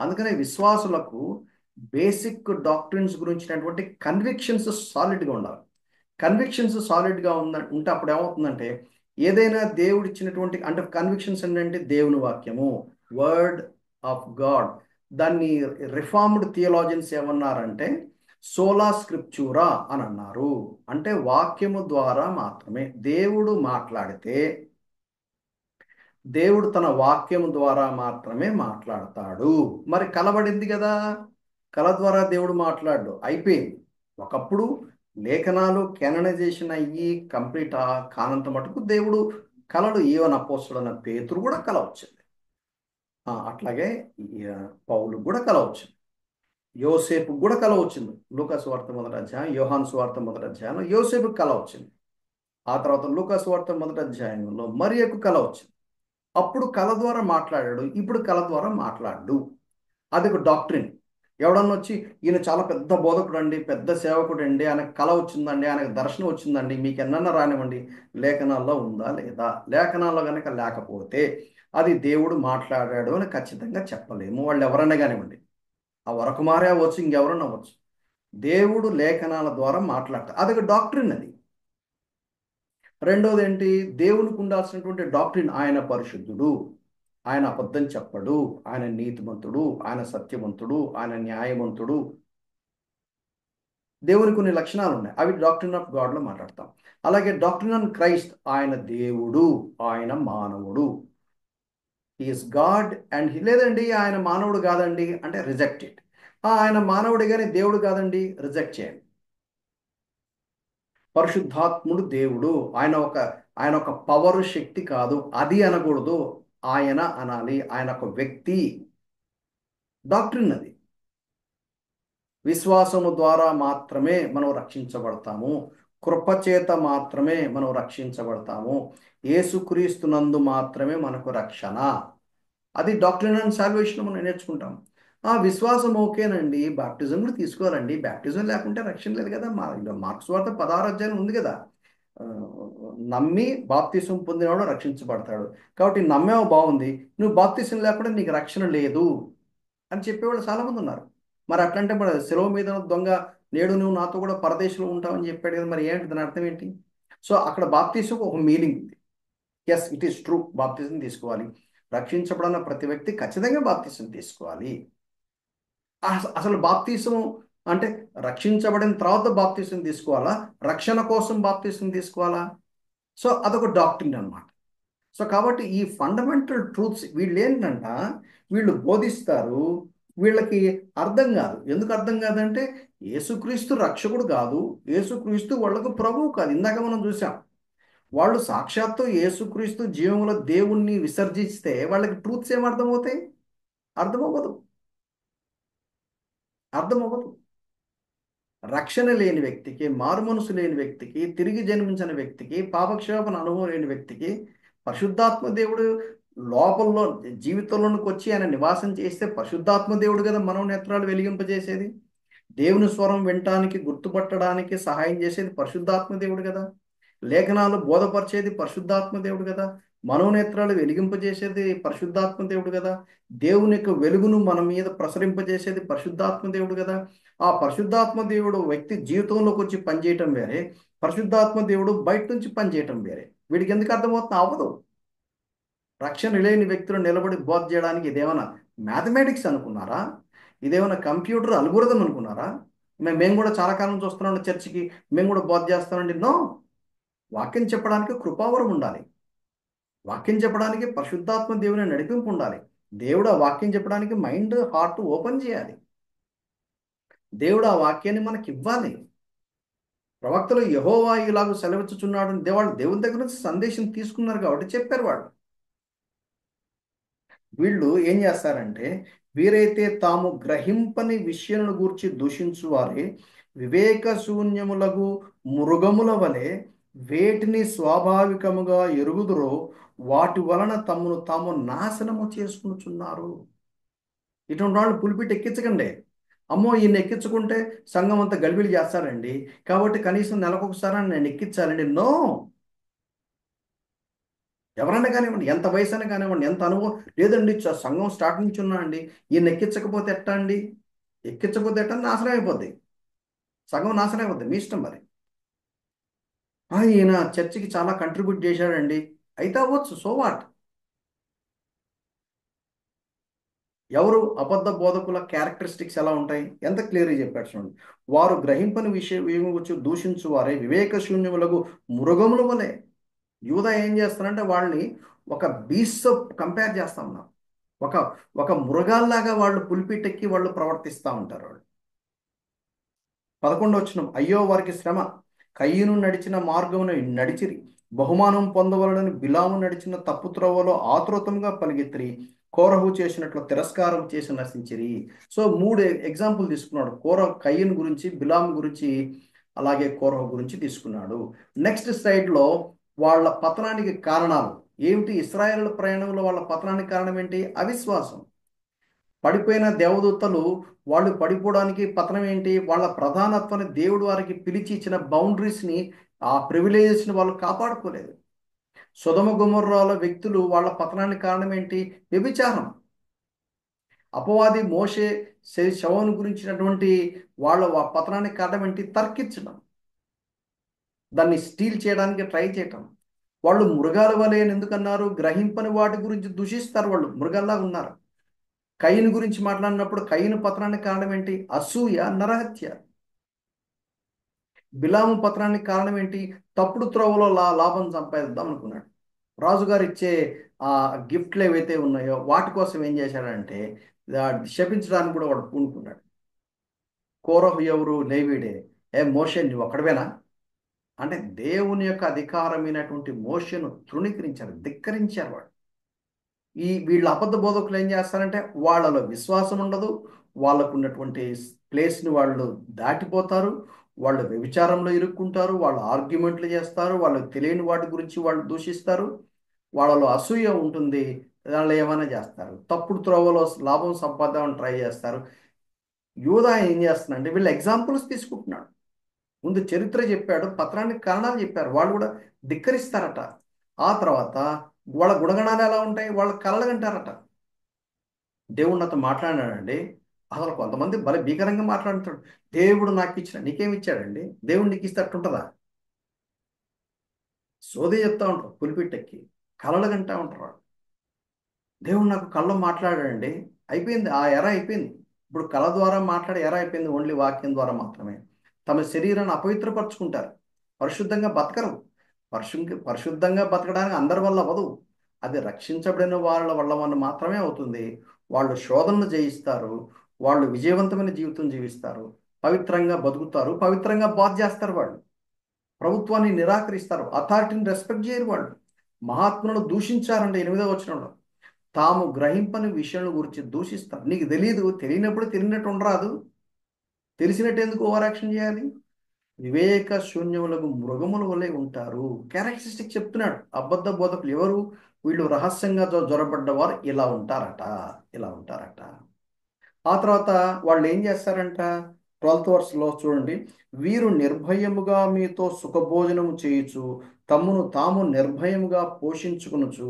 అందుకనే విశ్వాసులకు బేసిక్ డాక్ట్రిన్స్ గురించినటువంటి కన్విక్షన్స్ సాలిడ్గా ఉండాలి. కన్విక్షన్స్ సాలిడ్గా ఉంటే అప్పుడు ఏమవుతుందంటే, ఏదైనా దేవుడు ఇచ్చినటువంటి అంటే కన్విక్షన్స్ ఏంటంటే దేవుని వాక్యము, వర్డ్ ఆఫ్ గాడ్. దాన్ని రిఫార్మ్డ్ థియోలాజియన్స్ ఏమన్నారంటే సోలా స్క్రిప్చూరా అని అన్నారు. అంటే వాక్యము ద్వారా మాత్రమే దేవుడు మాట్లాడితే, దేవుడు తన వాక్యం ద్వారా మాత్రమే మాట్లాడతాడు. మరి కలబడింది కదా, కళ ద్వారా దేవుడు మాట్లాడు అయిపోయింది. ఒకప్పుడు లేఖనాలు కెననైజేషన్ అయ్యి కంప్లీట్ కానంత మటుకు దేవుడు కళలు ఈవెన్ అపోస్తుడు అన్న పేతురు కూడా కల వచ్చింది. అట్లాగే పౌలు కూడా కల వచ్చింది, యోసేపు కూడా కల వచ్చింది. లూకా సువార్త 1వ అధ్యాయం, యోహాను సువార్త 1వ అధ్యాయంలో యోసేపుకి కల వచ్చింది. ఆ తర్వాత లూకా సువార్త 1వ అధ్యాయంలో మరియకు కల వచ్చింది. అప్పుడు కళ ద్వారా మాట్లాడాడు, ఇప్పుడు కళ ద్వారా మాట్లాడు. అది ఒక డాక్ట్రిన్. ఎవడన్నా వచ్చి ఈయన చాలా పెద్ద బోధకుడు అండి, పెద్ద సేవకుడు అండి, ఆయనకు కళ వచ్చిందండి, ఆయనకు దర్శనం వచ్చిందండి, మీకు ఎన్నన్నా రానివ్వండి, లేఖనాల్లో ఉందా లేదా? లేఖనాల్లో కనుక లేకపోతే అది దేవుడు మాట్లాడాడు అని ఖచ్చితంగా చెప్పలేము. వాళ్ళు ఎవరన్నా కానివ్వండి, ఆ వరకుమారే అవ్వచ్చు, ఇంకెవరన్నా అవ్వచ్చు, దేవుడు లేఖనాల ద్వారా మాట్లాడతాడు. అదొక డాక్ట్రిన్. అది రెండోది ఏంటి, దేవునికి ఉండాల్సినటువంటి డాక్ట్రిన్, ఆయన పరిశుద్ధుడు, ఆయన అబద్ధం చెప్పడు, ఆయన నీతిమంతుడు, ఆయన సత్యవంతుడు, ఆయన న్యాయవంతుడు. దేవుని కొన్ని లక్షణాలు ఉన్నాయి, అవి డాక్ట్రిన్ ఆఫ్ గాడ్లో మాట్లాడతాం. అలాగే డాక్ట్రిన్ ఆన్ క్రైస్ట్, ఆయన దేవుడు, ఆయన మానవుడు. ఈజ్ గాడ్ అండ్ లేదండి ఆయన మానవుడు కాదండి అంటే రిజెక్టెడ్. ఆయన మానవుడు కానీ దేవుడు కాదండి, రిజెక్ట్ చేయండి. పరిశుద్ధాత్ముడు దేవుడు, ఆయన ఒక పవర్ శక్తి కాదు, అది అనకూడదు, ఆయన అనాలి, ఆయన ఒక వ్యక్తి. డాక్ట్రిన్ అది. విశ్వాసము ద్వారా మాత్రమే మనం రక్షించబడతాము, కృపచేత మాత్రమే మనం రక్షించబడతాము, యేసుక్రీస్తునందు మాత్రమే మనకు రక్షణ. అది డాక్ట్రిన్ అండ్ సాల్వేషన్ మనం నేర్చుకుంటాం. విశ్వాసం ఓకేనండి, బాప్టిజం కూడా తీసుకోవాలండి, బాప్టిజం లేకుంటే రక్షణ లేదు కదా. మార్క్స్ వార్త 16వ అధ్యాయం ఉంది కదా, ఆ, నమ్మి బాప్తిసం పొందినవాడు రక్షించబడతాడు. కాబట్టి నమ్మేవో బాగుంది, నువ్వు బాప్తిసం లేకుండా నీకు రక్షణ లేదు అని చెప్పేవాళ్ళు చాలామంది ఉన్నారు. మరి అట్లంటే మరి సెలవు మీద దొంగ నేడు నువ్వు నాతో కూడా పరదేశంలో ఉంటావని చెప్పాడు కదా, మరి ఏంటి దాని అర్థం ఏంటి? సో అక్కడ బాప్తిసం ఒక మీనింగ్ ఉంది. ఎస్, ఇట్ ఈస్ ట్రూ, బాప్తిజం తీసుకోవాలి. రక్షించబడిన ప్రతి వ్యక్తి ఖచ్చితంగా బాప్తిజం తీసుకోవాలి. అసలు బాప్తిజం అంటే రక్షించబడిన తర్వాత బాప్తిజం తీసుకోవాలా, రక్షణ కోసం బాప్తిజం తీసుకోవాలా? సో అదొక డాక్ట్రిన్ అన్నమాట. సో కాబట్టి ఈ ఫండమెంటల్ ట్రూత్స్ వీళ్ళు ఏంటంట, వీళ్ళు బోధిస్తారు, వీళ్ళకి అర్థం కాదు. ఎందుకు అర్థం కాదంటే యేసుక్రీస్తు రక్షకుడు కాదు, యేసుక్రీస్తు వాళ్ళకు ప్రభువు కాదు. ఇందాక మనం చూసాం, వాళ్ళు సాక్షాత్తు యేసుక్రీస్తు జీవముల దేవుణ్ణి విసర్జిస్తే వాళ్ళకి ట్రూత్స్ ఏం అర్థమవుతాయి? అర్థమవ్వదు, అర్థమవ్వదు. రక్షణ లేని వ్యక్తికి, మారుమనసు లేని వ్యక్తికి, తిరిగి జన్మించిన వ్యక్తికి, పాపక్షేపణ అనుభవం లేని వ్యక్తికి పరిశుద్ధాత్మ దేవుడు లోపల్లో జీవితంలోనికి వచ్చి ఆయన నివాసం చేస్తే పరిశుద్ధాత్మ దేవుడు కదా మనోనేత్రాలు వెలిగింపజేసేది, దేవుని స్వరం వినటానికి గుర్తుపట్టడానికి సహాయం చేసేది పరిశుద్ధాత్మ దేవుడు కదా, లేఖనాలు బోధపరిచేది పరిశుద్ధాత్మ దేవుడు కదా, మనోనేత్రాలు వెలిగింపజేసేది పరిశుద్ధాత్మ దేవుడు కదా, దేవుని యొక్క వెలుగును మన మీద ప్రసరింపజేసేది పరిశుద్ధాత్మ దేవుడు కదా. ఆ పరిశుద్ధాత్మ దేవుడు వ్యక్తి జీవితంలోకి వచ్చి పనిచేయటం వేరే, పరిశుద్ధాత్మ దేవుడు బయట నుంచి పనిచేయటం వేరే. వీడికి ఎందుకు అర్థమవుతుంది? అవ్వదు. రక్షణ లేని వ్యక్తులు నిలబడి బోధ చేయడానికి ఇదేమైనా మ్యాథమెటిక్స్ అనుకున్నారా? ఇదేమైనా కంప్యూటర్ అల్గోరిథం అనుకున్నారా? మేము కూడా చాలా కాలం చూస్తున్నాం చర్చికి, మేము కూడా బోధ చేస్తామండి. నో, వాక్యం చెప్పడానికి కృపావరం ఉండాలి, వాక్యం చెప్పడానికి పరిశుద్ధాత్మ దేవుని నడిపింపు ఉండాలి, దేవుడు ఆ వాక్యం చెప్పడానికి మైండ్ హార్ట్ ఓపెన్ చేయాలి, దేవుడు ఆ వాక్యాన్ని మనకి ఇవ్వాలి. ప్రవక్తలు యెహోవా ఇలాగ సెలవిచ్చుచున్నాడు అని దేవుని దగ్గర నుంచి సందేశం తీసుకున్నారు కాబట్టి చెప్పారు వాళ్ళు. వీళ్ళు ఏం చేస్తారంటే, వీరైతే తాము గ్రహింపని విషయమును గూర్చి దూషించు వారే వివేక శూన్యములకు మృగముల వలె వేటిని స్వాభావికముగా ఎరుగుదురో వాటి వలన తమను తాము నాశనము చేసుకునుచున్నారు. ఇటువంటి వాళ్ళు పులిపిట్ ఎక్కించకండి. అమ్మో ఈయన ఎక్కించుకుంటే సంఘం అంతా గలిబిలి చేస్తారండి, కాబట్టి కనీసం నెలకొకసారి నేను ఎక్కించాలండి. నో. ఎవరైనా కానివ్వండి, ఎంత వయసు అయినా కానివ్వండి, ఎంత అనుభవం లేదండి, సంఘం స్టార్ట్ నుంచి ఉన్నా అండి, ఈయన ఎక్కించకపోతే ఎట్టా అండి? ఎక్కించకపోతే ఎట్టా నాశనం అయిపోద్ది, సగం నాశనం అయిపోద్ది, మీ ఇష్టం మరి. ఈయన చర్చికి చాలా కంట్రిబ్యూట్ చేశాడండి, అయితే అవ్వచ్చు, సో వాట్. ఎవరు అబద్ధ బోధకుల క్యారెక్టరిస్టిక్స్ ఎలా ఉంటాయి, ఎంత క్లియర్గా చెప్పాడు చూడండి. వారు గ్రహింపని విషయం గురించి దూషించు వారే వివేక శూన్యములకు మృగముల వలె. యూదా ఏం చేస్తారంటే వాళ్ళని ఒక బీస్ట్తో కంపేర్ చేస్తా ఉన్నారు. ఒక ఒక మృగాల్లాగా వాళ్ళు పులిపిటెక్కి వాళ్ళు ప్రవర్తిస్తూ ఉంటారు వాళ్ళు. 11 వచనం, అయ్యో వారికి శ్రమ, కయ్యను నడిచిన మార్గమును నడిచిరి, బహుమానం పొందవలనని బిలాము నడిచిన తప్పు త్రోవలో ఆతృతంగా పలిగెత్తిరి, కోరహు చేసినట్లు తిరస్కారం చేసి నశించిరి. సో 3 ఎగ్జాంపుల్ తీసుకున్నాడు. కయ్యను గురించి, బిలాము గురించి, అలాగే కోరహు గురించి తీసుకున్నాడు. నెక్స్ట్ స్లైడ్లో వాళ్ళ పతనానికి కారణాలు ఏమిటి? ఇశ్రాయేలు ప్రయాణంలో వాళ్ళ పతనానికి కారణం ఏంటి? అవిశ్వాసం. పడిపోయిన దేవదూతలు వాళ్ళు పడిపోవడానికి పతనం ఏంటి? వాళ్ళ ప్రధానత్వాన్ని దేవుడు వారికి పిలిచి ఇచ్చిన బౌండరీస్ని, ఆ ప్రివిలేజెస్ని వాళ్ళు కాపాడుకోలేదు. సొదొమ గొమొర్రాల వ్యక్తులు వాళ్ళ పతనానికి కారణం ఏంటి? వ్యభిచారం. అపవాది మోషే శవను గురించినటువంటి వాళ్ళ పతనానికి కారణం ఏంటి? తర్కించడం, దాన్ని స్టీల్ చేయడానికి ట్రై చేయటం. వాళ్ళు మృగాల వలె అని ఎందుకన్నారు? గ్రహింపని వాటి గురించి దూషిస్తారు, వాళ్ళు మృగాల్లా ఉన్నారు. కయ్యను గురించి మాట్లాడినప్పుడు కయ్యను పతనానికి కారణం ఏంటి? అసూయ, నరహత్య. బిలాము పతనానికి కారణం ఏంటి? తప్పుడు త్రోవలో లాభం సంపాదిద్దాం అనుకున్నాడు. రాజుగారు ఇచ్చే ఆ గిఫ్ట్లు ఏవైతే ఉన్నాయో వాటి కోసం ఏం చేశాడంటే శపించడానికి కూడా వాడు పూనుకున్నాడు. కోరహు ఎవరు? లేవీడే. మోషే నువ్వు ఒక్కడవేనా అంటే దేవుని యొక్క అధికారమైనటువంటి మోషను తృణీకరించారు, ధిక్కరించారు వాడు. వీళ్ళ అబద్ధ బోధకులు ఏం చేస్తారంటే వాళ్ళలో విశ్వాసం ఉండదు, వాళ్ళకు ఉన్నటువంటి ప్లేస్ని వాళ్ళు దాటిపోతారు, వాళ్ళు వ్యభిచారంలో ఇరుక్కుంటారు, వాళ్ళు ఆర్గ్యుమెంట్లు చేస్తారు, వాళ్ళకి తెలియని వాటి గురించి వాళ్ళు దూషిస్తారు, వాళ్ళలో అసూయ ఉంటుంది, వాళ్ళు ఏమైనా చేస్తారు, తప్పుడు త్రోవలో లాభం సంపాదామని ట్రై చేస్తారు. యూదా ఏం చేస్తున్నాడంటే వీళ్ళు ఎగ్జాంపుల్స్ తీసుకుంటున్నాడు. ముందు చరిత్ర చెప్పాడు, పత్రానికి కారణాలు చెప్పారు, వాళ్ళు కూడా ధిక్కరిస్తారట. ఆ తర్వాత వాళ్ళ గుణగణాలు ఎలా ఉంటాయి? వాళ్ళ కలలుగంటారట. దేవుడు నాతో మాట్లాడినాడండి. అసలు కొంతమంది భలే భీకరంగా మాట్లాడుతాడు. దేవుడు నాకు ఇచ్చిన, నీకేమి ఇచ్చాడండి? దేవుడు నీకు ఇస్తే అట్టుంటుందా? సోదే చెప్తా ఉంటారు పులిపిట్టెక్కి, కలలుగంటా ఉంటారు. దేవుడు నాకు కళ్ళ మాట్లాడాడండి, అయిపోయింది, ఆ ఎర అయిపోయింది. ఇప్పుడు కళ ద్వారా మాట్లాడే ఎర అయిపోయింది, ఓన్లీ వాక్యం ద్వారా మాత్రమే. తమ శరీరాన్ని అపవిత్రపరచుకుంటారు, పరిశుద్ధంగా బతకరు. పరిశుద్ధంగా బతకడానికి అందరి వల్ల అవ్వదు, అది రక్షించబడిన వాళ్ళ వల్ల మాత్రమే అవుతుంది. వాళ్ళు శోధనలు జయిస్తారు, వాళ్ళు విజయవంతమైన జీవితం జీవిస్తారు, పవిత్రంగా బతుకుతారు, పవిత్రంగా బాధ చేస్తారు. వాళ్ళు ప్రభుత్వాన్ని నిరాకరిస్తారు, అథారిటీని రెస్పెక్ట్ చేయరు. వాళ్ళు మహాత్ములను దూషించారంటే 8వ వచనంలో తాము గ్రహింపని విషయాల గురించి దూషిస్తారు. నీకు తెలియదు, తెలియనప్పుడు తెలియనట్టు ఉండరాదు, తెలిసినట్టు ఎందుకు ఓవర్ యాక్షన్ చేయాలి? వివేక శూన్యములకు మృగముల వలె ఉంటారు. క్యారెక్టరిస్టిక్ చెప్తున్నాడు. అబద్ధ బోధకులు ఎవరు? వీళ్ళు రహస్యంగా జొరబడ్డవారు ఇలా ఉంటారట, ఇలా ఉంటారట. ఆ తర్వాత వాళ్ళు ఏం చేస్తారంట? 12th వర్స్లో చూడండి, వీరు నిర్భయముగా మీతో సుఖభోజనము చేయుచు తమ్మును తాము నిర్భయముగా పోషించుకునుచు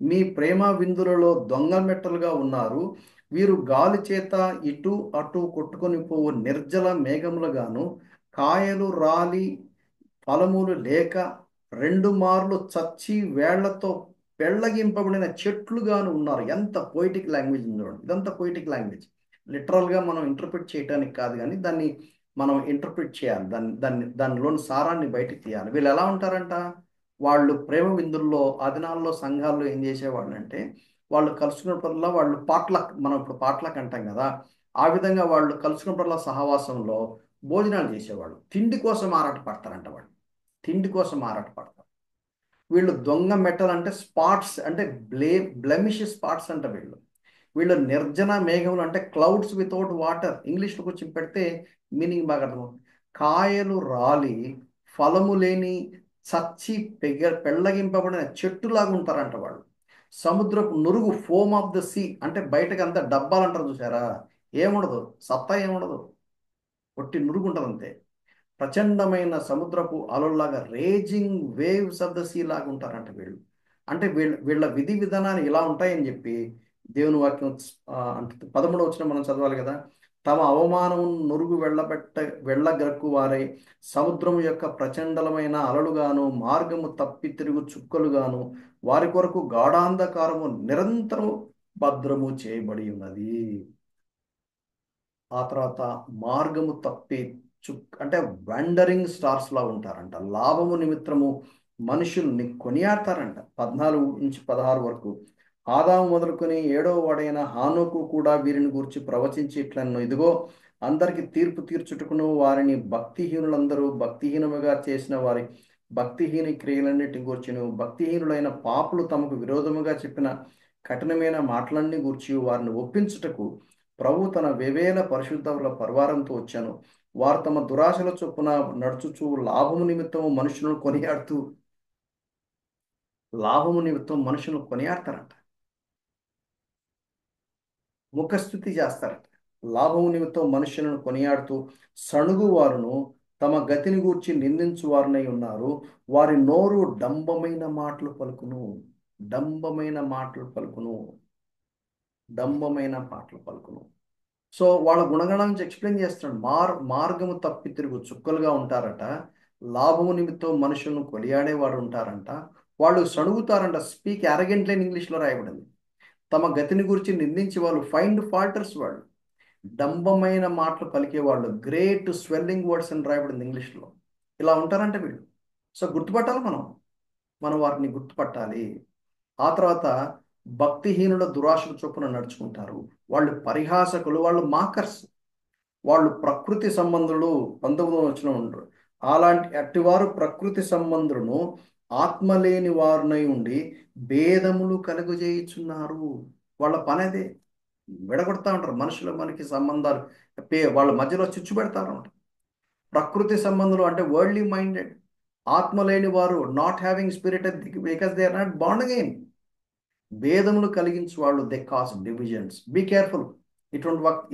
మీ ప్రేమ విందులలో దొంగ మెట్టలుగా ఉన్నారు. వీరు గాలి చేత ఇటు అటు కొట్టుకొని పోవు నిర్జల మేఘములుగాను, కాయలు రాలి ఫలములు లేక 2 మార్లు చచ్చి వేళ్లతో పెళ్ళగింపబడిన చెట్లుగాను ఉన్నారు. ఎంత పొయిటిక్ లాంగ్వేజ్ ఉంది చూడండి. ఇదంతా పొయిటిక్ లాంగ్వేజ్. లిటరల్గా మనం ఇంటర్ప్రిట్ చేయడానికి కాదు, కానీ దాన్ని మనం ఇంటర్ప్రిట్ చేయాలి, దానిలోని సారాన్ని బయటికి తీయాలి. వీళ్ళు ఎలా ఉంటారంట? వాళ్ళు ప్రేమ విందుల్లో ఆ దినాల్లో సంఘాల్లో ఏం చేసేవాళ్ళు అంటే, వాళ్ళు కలుసుకున్నప్పుడల్లా వాళ్ళు పాట్లక్, మనం ఇప్పుడు పాట్లక్ అంటాం కదా, ఆ విధంగా వాళ్ళు కలుసుకున్నప్పుడల్లా సహవాసంలో భోజనాలు చేసేవాళ్ళు. తిండి కోసం ఆరాట పడతారంట వాళ్ళు, తిండి కోసం ఆరాట పడతారు. వీళ్ళు దొంగ మెట్టలు అంటే స్పాట్స్, అంటే బ్లెమిష్ స్పాట్స్ అంట వీళ్ళు. వీళ్ళు నిర్జన మేఘములు అంటే క్లౌడ్స్ వితౌట్ వాటర్, ఇంగ్లీష్లో కొంచెం పెడితే మీనింగ్ బాగా అర్థం. కాయలు రాలి ఫలము లేని చచ్చి పెళ్ళగింపబడిన చెట్టులాగా ఉంటారంట వాళ్ళు. సముద్రపు నురుగు, ఫోమ్ ఆఫ్ ద సీ అంటే బయటకు అంతా డబ్బాలు అంటారు చూసారా, ఏముండదు, సత్తా ఏముండదు, ఒట్టి నురుగు ఉంటుంది అంతే. ప్రచండమైన సముద్రపు అలల్లాగా, raging waves of the sea లాగా ఉంటారంట వీళ్ళు. అంటే వీళ్ళ విధి విధానాలు ఇలా ఉంటాయని చెప్పి దేవుని వాక్యం అంటే 13వ వచనం మనం చదవాలి కదా. తమ అవమానం నురుగు వెళ్ళగక్కు వారై సముద్రము యొక్క ప్రచండలమైన అలలుగాను మార్గము తప్పి తిరుగు చుక్కలుగాను వారి కొరకు గాఢాంధకారము నిరంతరము భద్రము చేయబడి ఉన్నది. ఆ తర్వాత మార్గము తప్పి అంటే వండరింగ్ స్టార్స్ లా ఉంటారంట. లాభము నిమిత్తము మనుషుల్ని కొనియాడతారంట. 14-16 వరకు. ఆదాము మొదలుకొని 7వ వాడైన హానోకు కూడా వీరిని గురించి ప్రవచించి ఇట్లను, ఇదిగో అందరికి తీర్పు తీర్చుటకును వారిని భక్తిహీనులందరూ భక్తిహీనముగా చేసిన వారి భక్తిహీన క్రియలన్నిటిని గూర్చిను భక్తిహీనులైన పాపులు తమకు విరోధముగా చెప్పిన కఠినమైన మాటలన్నీ గూర్చి వారిని ఒప్పించుటకు ప్రభు తన వేవేల పరిశుద్ధుల పరివారంతో వచ్చాను. వారు తమ దురాశల చొప్పున నడుచుచు లాభము నిమిత్తం మనుషులను కొనియాడతారంట, ముఖస్థుతి చేస్తారట. లాభము నిమిత్తం మనుషులను కొనియాడుతూ సణుగు వారును తమ గతిని గూర్చి నిందించు వారునై ఉన్నారు. వారి నోరు డంబమైన మాటలు పలుకును, డంబమైన మాటలు పలుకును, డంబమైన మాటలు పలుకును. సో వాళ్ళ గుణగణం నుంచి ఎక్స్ప్లెయిన్ చేస్తున్నాడు. మార్గము తప్పి తిరుగు చుక్కలుగా ఉంటారట, లాభము నిమిత్తం మనుషులను కొనియాడేవాడు ఉంటారంట, వాళ్ళు సణుగుతారంట. స్పీక్ అరగెంట్లీ అని ఇంగ్లీష్లో రాయబడింది. తమ గతిని గురించి నిందించి వాళ్ళు ఫైండ్ ఫాల్టర్స్, వాళ్ళు డంబమైన మాటలు పలికేవాళ్ళు, గ్రేట్ స్వెల్లింగ్ వర్డ్స్ అని రాయబడింది ఇంగ్లీష్లో. ఇలా ఉంటారంట వీళ్ళు. సో గుర్తుపట్టాలి మనం వారిని గుర్తుపట్టాలి. ఆ తర్వాత భక్తిహీనుల దురాశల చొప్పున నడుచుకుంటారు. వాళ్ళు పరిహాసకులు, వాళ్ళు మాకర్స్, వాళ్ళు ప్రకృతి సంబంధులు. 19వ వచనం ఉండరు. అట్టివారు ప్రకృతి సంబంధులను ఆత్మలేని వారునై ఉండి భేదములు కలుగజేయుచున్నారు. వాళ్ళ పని అదే, విడగొడతా ఉంటారు మనుషులు మనకి సంబంధాలు, వాళ్ళ మధ్యలో చిచ్చు పెడతారు ఉంటారు. ప్రకృతి సంబంధులు అంటే వరల్డ్లీ మైండెడ్, ఆత్మ లేని వారు, not having spirit because they are not బాండ్ అగైన్. భేదములు కలిగించు వాళ్ళు, they cause divisions. Be careful.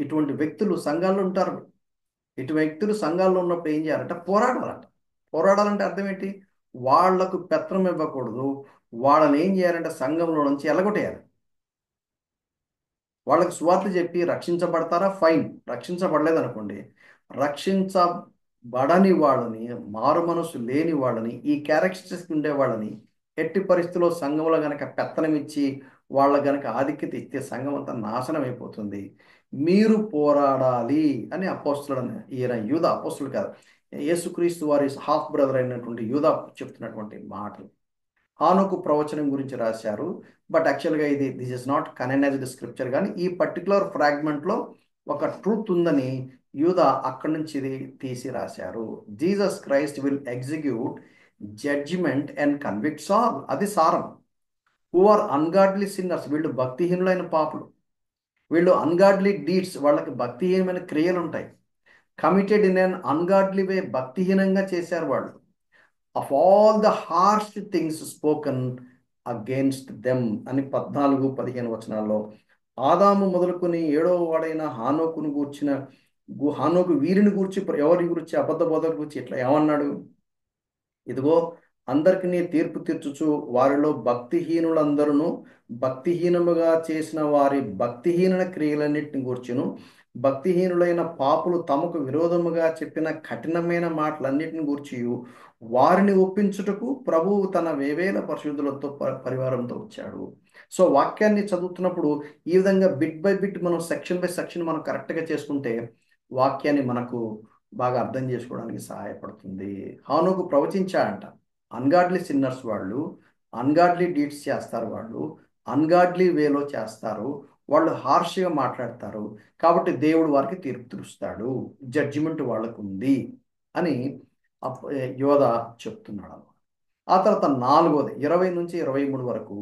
ఇటువంటి వ్యక్తులు సంఘాల్లో ఉంటారు. ఇటు వ్యక్తులు సంఘాల్లో ఉన్నప్పుడు ఏం చేయాలంటే పోరాడాలంట. పోరాడాలంటే అర్థం ఏంటి? వాళ్లకు పెత్తనం ఇవ్వకూడదు. వాళ్ళని ఏం చేయాలంటే సంఘంలో నుంచి ఎలగొట్టేయాలి. వాళ్ళకి సువార్త చెప్పి రక్షించబడతారా? ఫైన్. రక్షించబడలేదనుకోండి, రక్షించబడని వాళ్ళని, మారు మనసు లేని వాళ్ళని, ఈ క్యారెక్టరిస్టిక్స్ ఉండే వాళ్ళని ఎట్టి పరిస్థితుల్లో సంఘంలో గనక పెత్తనం ఇచ్చి వాళ్ళ గనక ఆధిక్యత ఇస్తే సంఘం అంతా నాశనం అయిపోతుంది. మీరు పోరాడాలి అని అపోస్తులు, ఈయన యూదా అపోస్తులు కాదు, యేసుక్రీస్తు వారి హాఫ్ బ్రదర్ అయినటువంటి యూదా చెప్తున్నటువంటి మాటలు. హానోకు ప్రవచనం గురించి రాశారు. బట్ యాక్చువల్గా దిస్ ఇస్ నాట్ కనెనైజ్డ్ స్క్రిప్చర్, కానీ ఈ పర్టికులర్ ఫ్రాగ్మెంట్లో ఒక ట్రూత్ ఉందని యూదా అక్కడి నుంచి ఇది తీసి రాశారు. Jesus Christ will execute judgement and convicts all. అది సారం. హూ ఆర్ అన్గాడ్లీ సిన్నర్స్, వీళ్ళు భక్తిహీనులైన పాపులు. వీళ్ళు అన్గాడ్లీ డీడ్స్, వాళ్ళకి భక్తిహీనమైన క్రియలు ఉంటాయి. కమిటెడ్ ఇన్ అన్ అన్గాడ్లీ వే, భక్తిహీనంగా చేశారు వాళ్ళు. Of all the harsh things spoken against them అని 14-15 వచనాల్లో. ఆదాము మొదలుకొని 7వ వాడైన హానోకు వీరిని గూర్చి, ఎవరి గురించి, అబద్ధ బోధకుల గురించి ఇట్లా ఏమన్నాడు? ఇదిగో అందరికి తీర్పు తీర్చుచు వారిలో భక్తిహీనులందరూ భక్తిహీనముగా చేసిన వారి భక్తిహీన క్రియలన్నిటిని గూర్చును భక్తిహీనులైన పాపులు తమకు విరోధముగా చెప్పిన కఠినమైన మాటలన్నిటిని గూర్చి వారిని ఒప్పించుటకు ప్రభువు తన వేవేల పరిశుద్ధులతో పరివారంతో వచ్చాడు. సో వాక్యాన్ని చదువుతున్నప్పుడు ఈ విధంగా బిట్ బై బిట్ మనం సెక్షన్ బై సెక్షన్ మనం కరెక్ట్గా చేసుకుంటే వాక్యాన్ని మనకు బాగా అర్థం చేసుకోవడానికి సహాయపడుతుంది. హానోకు ప్రవచించాడంట, అన్గాడ్లీ సిన్నర్స్ వాళ్ళు, అన్గాడ్లీ డీడ్స్ చేస్తారు, వాళ్ళు అన్గాడ్లీ వేలో చేస్తారు, వాళ్ళు హార్ష్గా మాట్లాడతారు, కాబట్టి దేవుడు వారికి తీర్పు తీరుస్తాడు, జడ్జిమెంట్ వాళ్ళకు ఉంది అని యోధా చెప్తున్నాడు. ఆ తర్వాత నాలుగోది 20 నుంచి 23 వరకు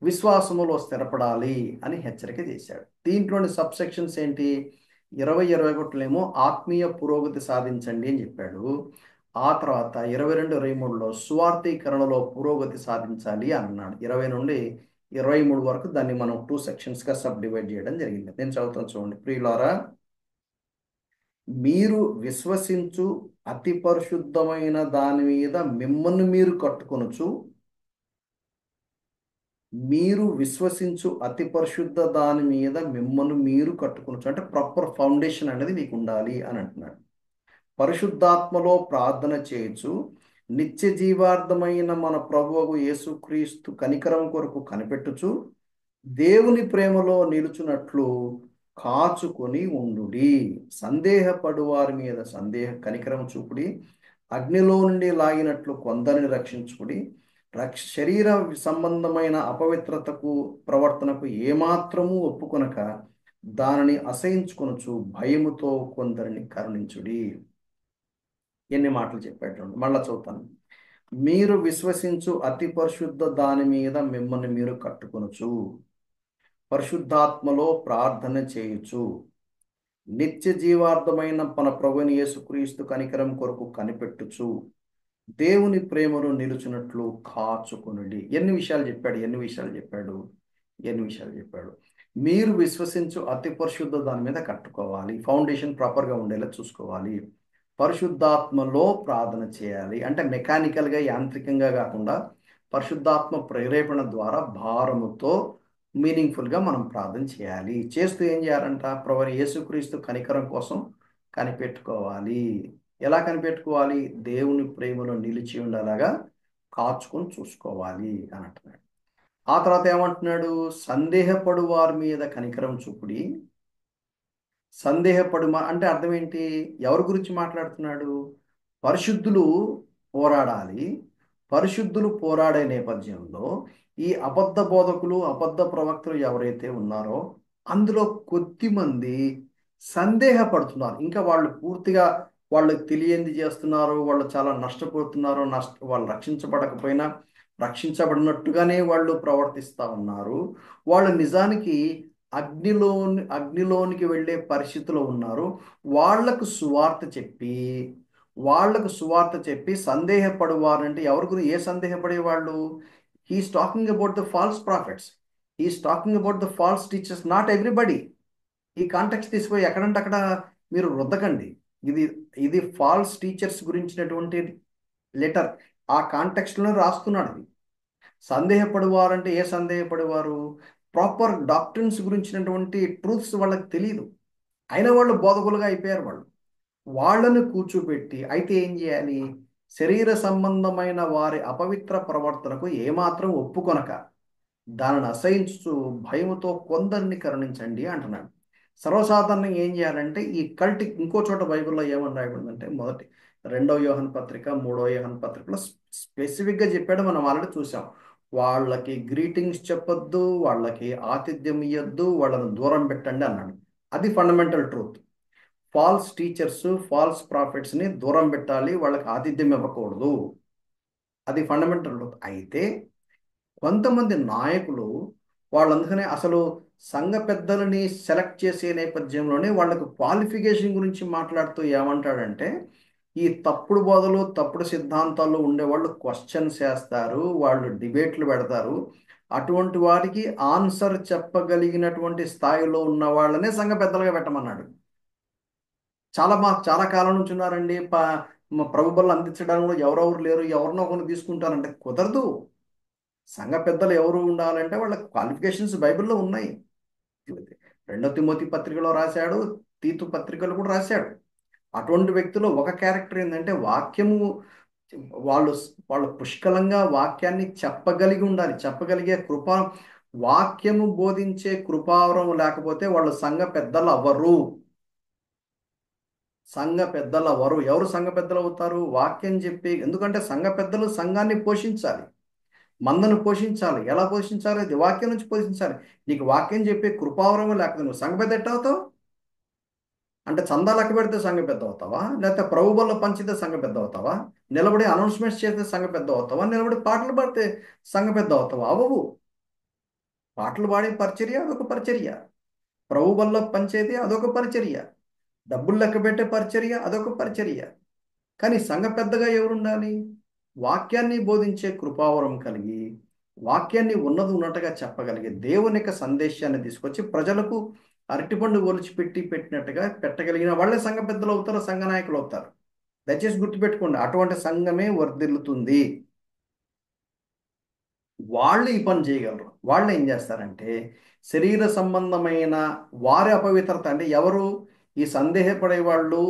విశ్వాసములో స్థిరపడాలి అని హెచ్చరిక చేశాడు. దీంట్లోని సబ్సెక్షన్స్ ఏంటి? 20, 21 ఆత్మీయ పురోగతి సాధించండి అని చెప్పాడు. ఆ తర్వాత 22, 23లో సువార్థీకరణలో పురోగతి సాధించాలి అన్నాడు. 20 నుండి 23 వరకు దాన్ని మనం 2 సెక్షన్స్గా సబ్ డివైడ్ చేయడం జరిగింది. నేను చదువుతాను చూడండి. ప్రియులారా, మీరు విశ్వసించు అతి పరిశుద్ధమైన దాని మీద మిమ్మల్ని మీరు కట్టుకొనుచు, మీరు విశ్వసించు అతి పరిశుద్ధ దాని మీద మిమ్మల్ని మీరు కట్టుకొనొచ్చు అంటే ప్రాపర్ ఫౌండేషన్ అనేది మీకు ఉండాలి అని అంటున్నాడు. పరిశుద్ధాత్మలో ప్రార్థన చేయొచ్చు, నిత్య జీవార్థమైన మన ప్రభువు యేసుక్రీస్తు కనికరం కొరకు కనిపెట్టుచు, దేవుని ప్రేమలో నిలుచున్నట్లు కాచుకొని ఉండుడి. సందేహపడు వారి మీద కనికరం చూపుడి. అగ్నిలో నుండి లాగినట్లు కొందరిని రక్షించుకుడి. శరీర సంబంధమైన అపవిత్రతకు ప్రవర్తనకు ఏమాత్రము ఒప్పుకొనక దానిని అసహించుకొనుచు భయముతో కొందరిని కరుణించుడి. ఎన్ని మాటలు చెప్పాడు. మళ్ళా చదువుతాను. మీరు విశ్వసించు అతి పరిశుద్ధ దాని మీద మిమ్మల్ని మీరు కట్టుకొనుచు, పరిశుద్ధాత్మలో ప్రార్థన చేయుచు, నిత్య జీవార్థమైన మన ప్రభుని యేసుక్రీస్తు కనికరం కొరకు కనిపెట్టుచు, దేవుని ప్రేమను నిలుచున్నట్లు కాచుకొనుడి. ఎన్ని విషయాలు చెప్పాడు, ఎన్ని విషయాలు చెప్పాడు, ఎన్ని విషయాలు చెప్పాడు. మీరు విశ్వసించు అతి పరిశుద్ధ దాని మీద కట్టుకోవాలి, ఫౌండేషన్ ప్రాపర్గా ఉండేలా చూసుకోవాలి. పరిశుద్ధాత్మలో ప్రార్థన చేయాలి అంటే మెకానికల్గా యాంత్రికంగా కాకుండా పరిశుద్ధాత్మ ప్రేరేపణ ద్వారా భారముతో మీనింగ్ఫుల్గా మనం ప్రార్థన చేయాలి. చేస్తూ ఏం చేయాలంట? ప్రభువైన యేసుక్రీస్తు కనికరం కోసం కనిపెట్టుకోవాలి. ఎలా కనిపెట్టుకోవాలి? దేవుని ప్రేమలో నిలిచి ఉండేలాగా కాచుకొని చూసుకోవాలి అని అంటున్నాడు. ఆ తర్వాత ఏమంటున్నాడు? సందేహపడు వారి మీద కనికరం చూపుడి. సందేహపడు అంటే అర్థం ఏంటి? ఎవరి గురించి మాట్లాడుతున్నాడు? పరిశుద్ధులు పోరాడాలి. పరిశుద్ధులు పోరాడే నేపథ్యంలో ఈ అబద్ధ బోధకులు, అబద్ధ ప్రవక్తలు ఎవరైతే ఉన్నారో అందులో కొద్దిమంది సందేహపడుతున్నారు. ఇంకా వాళ్ళు పూర్తిగా వాళ్ళకి తెలియంది చేస్తున్నారు, వాళ్ళు చాలా నష్టపోతున్నారు, వాళ్ళు రక్షించబడకపోయినా రక్షించబడినట్టుగానే వాళ్ళు ప్రవర్తిస్తూ ఉన్నారు. వాళ్ళు నిజానికి అగ్నిలోనికి వెళ్ళే పరిస్థితిలో ఉన్నారు. వాళ్లకు సువార్త చెప్పి సందేహపడువారంటే ఎవరి గురించి? ఏ సందేహపడేవాళ్ళు? He's talking about the false prophets, he's talking about the false teachers, not everybody. ఈ కాంటెక్స్ట్ తీసిపోయి ఎక్కడంటే అక్కడ మీరు రుద్దకండి. ఇది ఇది ఫాల్స్ టీచర్స్ గురించినటువంటి లెటర్. ఆ కాంటెక్స్ట్లోనే రాస్తున్నాడు. ఇది సందేహపడువారంటే ఏ సందేహపడేవారు? ప్రాపర్ డాక్టరీన్స్ గురించినటువంటి ట్రూత్స్ వాళ్ళకి తెలియదు, అయినా వాళ్ళు బోధకులుగా అయిపోయారు. వాళ్ళను కూర్చోబెట్టి అయితే ఏం చేయాలి? శరీర సంబంధమైన వారి అపవిత్ర ప్రవర్తనకు ఏమాత్రం ఒప్పుకొనక దానిని అసహించుచు భయముతో కొందరిని కరుణించండి అంటున్నాడు. సర్వసాధారణంగా ఏం చేయాలంటే ఈ కల్ట్ ఇంకో చోట బైబిల్లో ఏమని రాయబడిందంటే 2వ యోహాను పత్రిక 3వ యోహాను పత్రికలో స్పెసిఫిక్గా చెప్పాడు. మనం ఆల్రెడీ చూసాం. వాళ్ళకి గ్రీటింగ్స్ చెప్పొద్దు, వాళ్ళకి ఆతిథ్యం ఇవ్వద్దు, వాళ్ళని దూరం పెట్టండి అన్నాడు. అది fundamental truth. False teachers, false ప్రాఫిట్స్ని దూరం పెట్టాలి, వాళ్ళకి ఆతిథ్యం ఇవ్వకూడదు. అది ఫండమెంటల్ ట్రూత్. అయితే కొంతమంది నాయకులు వాళ్ళందుకనే అసలు సంఘ పెద్దలని సెలెక్ట్ చేసే నేపథ్యంలోనే వాళ్ళకు క్వాలిఫికేషన్ గురించి మాట్లాడుతూ ఏమంటాడంటే, ఈ తప్పుడు బోధలు, తప్పుడు సిద్ధాంతాల్లో ఉండేవాళ్ళు క్వశ్చన్స్ వేస్తారు, వాళ్ళు డిబేట్లు పెడతారు. అటువంటి వారికి ఆన్సర్ చెప్పగలిగినటువంటి స్థాయిలో ఉన్న వాళ్ళనే సంఘ పెద్దలుగా పెట్టమన్నాడు. చాలా కాలం నుంచి ఉన్నారండి, ప్రభు బళ్ళు అందించడంలో ఎవరెవరు లేరు, ఎవరినో ఒకరిని తీసుకుంటారంటే కుదరదు. సంఘ పెద్దలు ఎవరు ఉండాలంటే వాళ్ళ క్వాలిఫికేషన్స్ బైబిల్లో ఉన్నాయి. 2 తిమోతి పత్రికలో రాశాడు, తీతు పత్రికలు కూడా రాశాడు. అటువంటి వ్యక్తులు ఒక క్యారెక్టర్ ఏంటంటే వాక్యము, వాళ్ళు వాళ్ళు పుష్కలంగా వాక్యాన్ని చెప్పగలిగి ఉండాలి, చెప్పగలిగే వాక్యము బోధించే కృపావరం లేకపోతే వాళ్ళు సంఘ పెద్దలు అవ్వరు. ఎవరు సంఘ పెద్దలు అవుతారు? వాక్యం చెప్పి. ఎందుకంటే సంఘ పెద్దలు సంఘాన్ని పోషించాలి, మందను పోషించాలి. ఎలా పోషించాలి? అది వాక్యం నుంచి పోషించాలి. నీకు వాక్యం చెప్పే కృపావరం లేకపోతే నువ్వు సంఘ పెద్ద ఎట్ట అవుతావు? అంటే చందా లెక్క పెడితే సంఘ పెద్ద అవుతావా, లేకపోతే ప్రభు వల్ల పంచితే సంఘ పెద్ద అవుతావా, నిలబడి అనౌన్స్మెంట్స్ చేస్తే సంఘ పెద్ద అవుతావా, నిలబడి పాటలు పాడితే సంఘ పెద్ద అవుతావా? అవ్వవు. పాటలు పాడే పరిచర్య అదొక పరిచర్య, ప్రభు వల్ల పంచేది అదొక పరిచర్య, డబ్బులు లెక్క పెట్టే పరిచర్య అదొక పరిచర్య. కానీ సంఘ పెద్దగా ఎవరుండాలి? వాక్యాన్ని బోధించే కృపావరం కలిగి, వాక్యాన్ని ఉన్నది ఉన్నట్టుగా చెప్పగలిగే దేవుని యొక్క సందేశాన్ని తీసుకొచ్చి ప్రజలకు అరటిపండు ఒలిచి పెట్టినట్టుగా పెట్టగలిగిన వాళ్ళే సంఘ పెద్దలు అవుతారు, సంఘ నాయకులు అవుతారు. దయచేసి గుర్తుపెట్టుకోండి, అటువంటి సంఘమే వర్ధిల్లుతుంది. వాళ్ళు ఈ పని చేయగలరు. వాళ్ళు ఏం చేస్తారంటే శరీర సంబంధమైన వారి అపవిత్రత, అంటే ఎవరు ఈ సందేహపడే వాళ్ళు,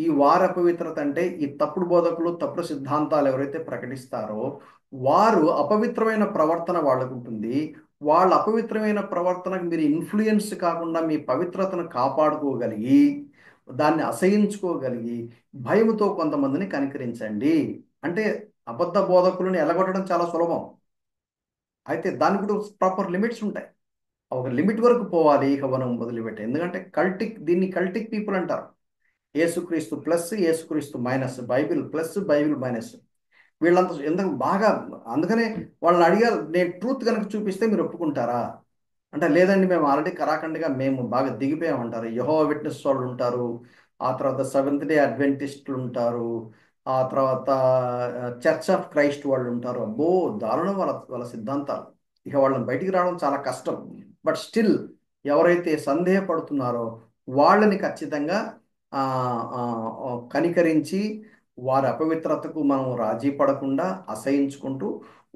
ఈ వారి అపవిత్రత అంటే ఈ తప్పుడు బోధకులు, తప్పుడు సిద్ధాంతాలు ఎవరైతే ప్రకటిస్తారో వారు అపవిత్రమైన ప్రవర్తన వాళ్ళకు ఉంటుంది. వాళ్ళ అపవిత్రమైన ప్రవర్తనకు మీరు ఇన్ఫ్లుయెన్స్ కాకుండా మీ పవిత్రతను కాపాడుకోగలిగి, దాన్ని అసహించుకోగలిగి భయముతో కొంతమందిని కనికరించండి. అంటే అబద్ధ బోధకులను ఎలగొట్టడం చాలా సులభం. అయితే దానికి కూడా ప్రాపర్ లిమిట్స్ ఉంటాయి. ఒక లిమిట్ వరకు పోవాలి ఇక మనం వదిలిపెట్టే. ఎందుకంటే దీన్ని కల్టిక్ పీపుల్ అంటారు. యేసుక్రీస్తు ప్లస్, యేసుక్రీస్తు minus, Bible plus, Bible minus. వీళ్ళంతా ఎందుకు బాగా, అందుకనే వాళ్ళని అడిగారు, నేను ట్రూత్ కనుక చూపిస్తే మీరు ఒప్పుకుంటారా అంటే, లేదండి మేము ఆల్రెడీ కరాఖండిగా మేము బాగా దిగిపోయామంటారు. యెహోవా విట్నెస్ వాళ్ళు ఉంటారు, ఆ తర్వాత సెవెంత్ డే అడ్వెంటిస్టులు ఉంటారు, ఆ తర్వాత చర్చ్ ఆఫ్ క్రైస్ట్ వాళ్ళు ఉంటారు. అబ్బో, దారుణం వాళ్ళ వాళ్ళ సిద్ధాంతాలు. ఇక వాళ్ళని బయటికి రావడం చాలా కష్టం. బట్ స్టిల్ ఎవరైతే సందేహపడుతున్నారో వాళ్ళని ఖచ్చితంగా ఆ, ఆ, కనికరించి వారి అపవిత్రతకు మనం రాజీ పడకుండా అసహించుకుంటూ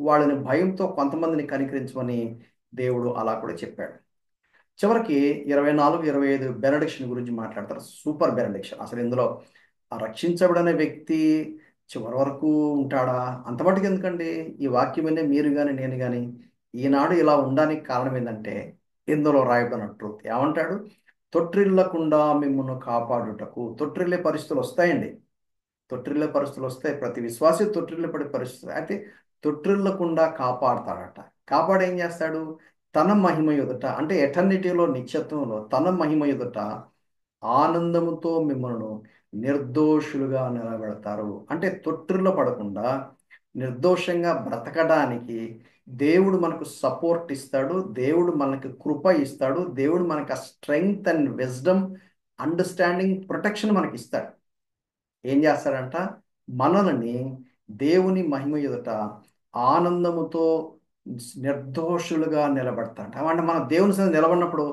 వాళ్ళని భయంతో కొంతమందిని కనికరించమని దేవుడు అలా కూడా చెప్పాడు. చివరికి 24, 25 బెనడిక్షన్ గురించి మాట్లాడతారు. Super benediction. అసలు ఇందులో ఆ రక్షించబడనే వ్యక్తి చివరి వరకు ఉంటాడా? అంత మటుకు ఎందుకండి, ఈ వాక్యం వినే మీరు కానీ నేను కానీ ఈనాడు ఇలా ఉండడానికి కారణం ఏంటంటే ఇందులో రాయబడిన ట్రూత్ ఏమంటాడు? తొట్టిల్లకుండా మిమ్మల్ని కాపాడుటకు. తొట్టిల్లే పరిస్థితులు వస్తాయండి, తొట్టిల్లే పరిస్థితులు వస్తాయి. ప్రతి విశ్వాసి తొట్టిల్ల పడే పరిస్థితి. అయితే తొట్టిల్లకుండా కాపాడతాడట. కాపాడు ఏం చేస్తాడు? తన మహిమ ఎదుట, అంటే ఎటర్నిటీలో, నిత్యత్వంలో తన మహిమ ఎదుట ఆనందముతో మిమ్మల్ని నిర్దోషులుగా నిలబెడతారు. అంటే తొట్టిల్ల పడకుండా నిర్దోషంగా బ్రతకడానికి దేవుడు మనకు సపోర్ట్ ఇస్తాడు, దేవుడు మనకు కృప ఇస్తాడు, దేవుడు మనకు ఆ strength and wisdom, understanding, protection మనకి ఇస్తాడు. ఏం చేస్తాడంట? మనల్ని దేవుని మహిమ ఎదుట ఆనందముతో నిర్దోషులుగా నిలబడతాడు. అంటే మనం దేవుని సన్నిధిలో నిలబడినప్పుడు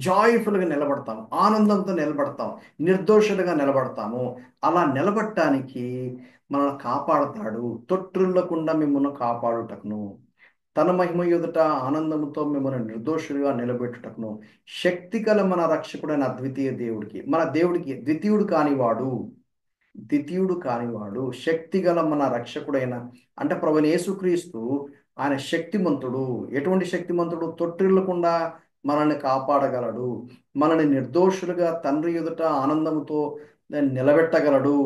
జాయ్ఫుల్గా నిలబడతాం, ఆనందంతో నిలబడతాం, నిర్దోషులుగా నిలబడతాము. అలా నిలబడటానికి మనల్ని కాపాడుతాడు. తొట్టిల్లకుండా మిమ్మల్ని కాపాడుటకును, తన మహిమ ఎదుట ఆనందంతో మిమ్మల్ని నిర్దోషులుగా నిలబెట్టుటకును శక్తిగల మన రక్షకుడైన అద్వితీయ దేవుడికి, మన దేవుడికి ద్వితీయుడు కానివాడు శక్తిగల మన రక్షకుడైన, అంటే ప్రభువైన యేసుక్రీస్తు ఆయన శక్తిమంతుడు. ఎటువంటి శక్తిమంతుడు? తొట్టిల్లకుండా మనల్ని కాపాడగలడు, మనల్ని నిర్దోషులుగా తండ్రి ఎదుట ఆనందంతో నిలబెట్టగలడు.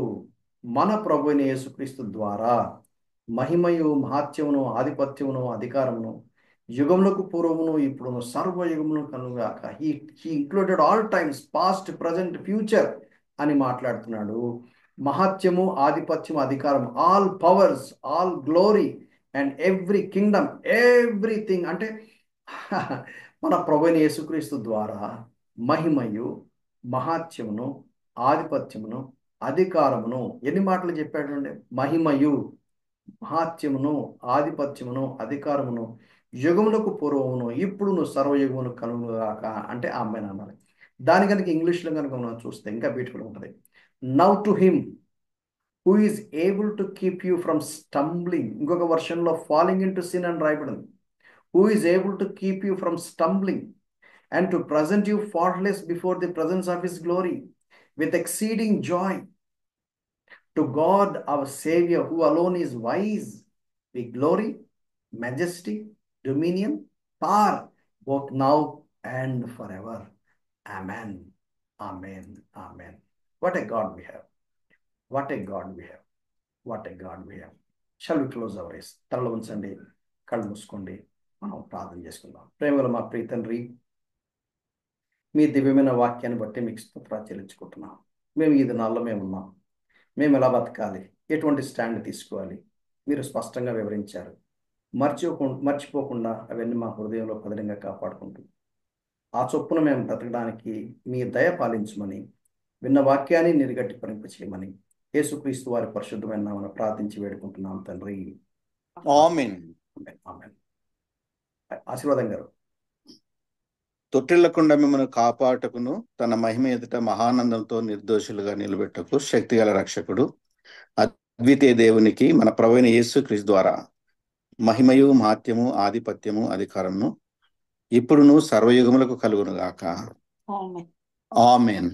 మన ప్రభువైన యేసుక్రీస్తు ద్వారా మహిమయు, మహాత్యమును, ఆధిపత్యమును, అధికారమును యుగములకు పూర్వమును ఇప్పుడును సర్వయుగమును కలుగాక. He included all times, past, present, future అని మాట్లాడుతున్నాడు. మహాత్యము, ఆధిపత్యము, అధికారం, all powers, all glory and every kingdom, everything. అంటే మన ప్రభువైన యేసుక్రీస్తు ద్వారా మహిమయు, మహాత్యమును, ఆధిపత్యమును, అధికారమును, ఎన్ని మాటలు చెప్పాడండి? మహిమయు, మహాత్యమును, ఆధిపత్యమును, అధికారమును యుగములకు పూర్వమును ఇప్పుడును సర్వయుగమును కలుగుగాక. అంటే ఆమేన్ అనాలి. దాని కనుక ఇంగ్లీష్లో కనుక మనం చూస్తే ఇంకా బ్యూటిఫుల్ ఉంటుంది. Now to him who is able to keep you from stumbling. ఇంకొక వర్షన్లో ఫాలింగ్ ఇన్ టు సిన్ అని రాయబడింది. Who is able to keep you from stumbling and to present you faultless before the presence of his glory with exceeding joy. To God our Savior, who alone is wise, be glory, majesty, dominion, power, both now and forever. Amen. Amen. Amen. What a God we have. What a God we have. What a God we have. Shall we close our eyes? తలలు ఉంచండి, కళ్ళు మూసుకోండి, మనం ప్రార్థన చేసుకుందాం. ప్రేమగల మా ప్రియ తండ్రి, మీ దివ్యమైన వాక్యాన్ని బట్టి మీకు స్తోత్రాలు చెల్లించుకుంటున్నాం. మేము ఈ దినాల్లో మేమున్నాం, మేము ఎలా బతకాలి, ఎటువంటి స్టాండ్ తీసుకోవాలి, మీరు స్పష్టంగా వివరించారు. మర్చిపోకుండా అవన్నీ మా హృదయంలో పదిలంగా కాపాడుకుంటూ ఆ చొప్పున మేము బ్రతకడానికి మీ దయ పాలించమని, విన్న వాక్యాన్ని నిరుగట్టి పరింప చేయమని యేసుక్రీస్తు వారి పరిశుద్ధమైన నామమున ప్రార్థించి వేడుకుంటున్నాం తండ్రి. ఆమేన్. ఆమేన్. ఆశీర్వాదం గారు. తొట్టిల్లకుండా మిమ్మల్ని కాపాటకును తన మహిమ ఎదుట మహానందంతో నిర్దోషులుగా నిలబెట్టకు శక్తిగల రక్షకుడు అద్వితీయ దేవునికి మన ప్రభువైన యేసుక్రీస్తు ద్వారా మహిమయు మహాత్యము ఆధిపత్యము అధికారమును ఇప్పుడును సర్వయుగములకు కలుగును గాక. ఆమేన్.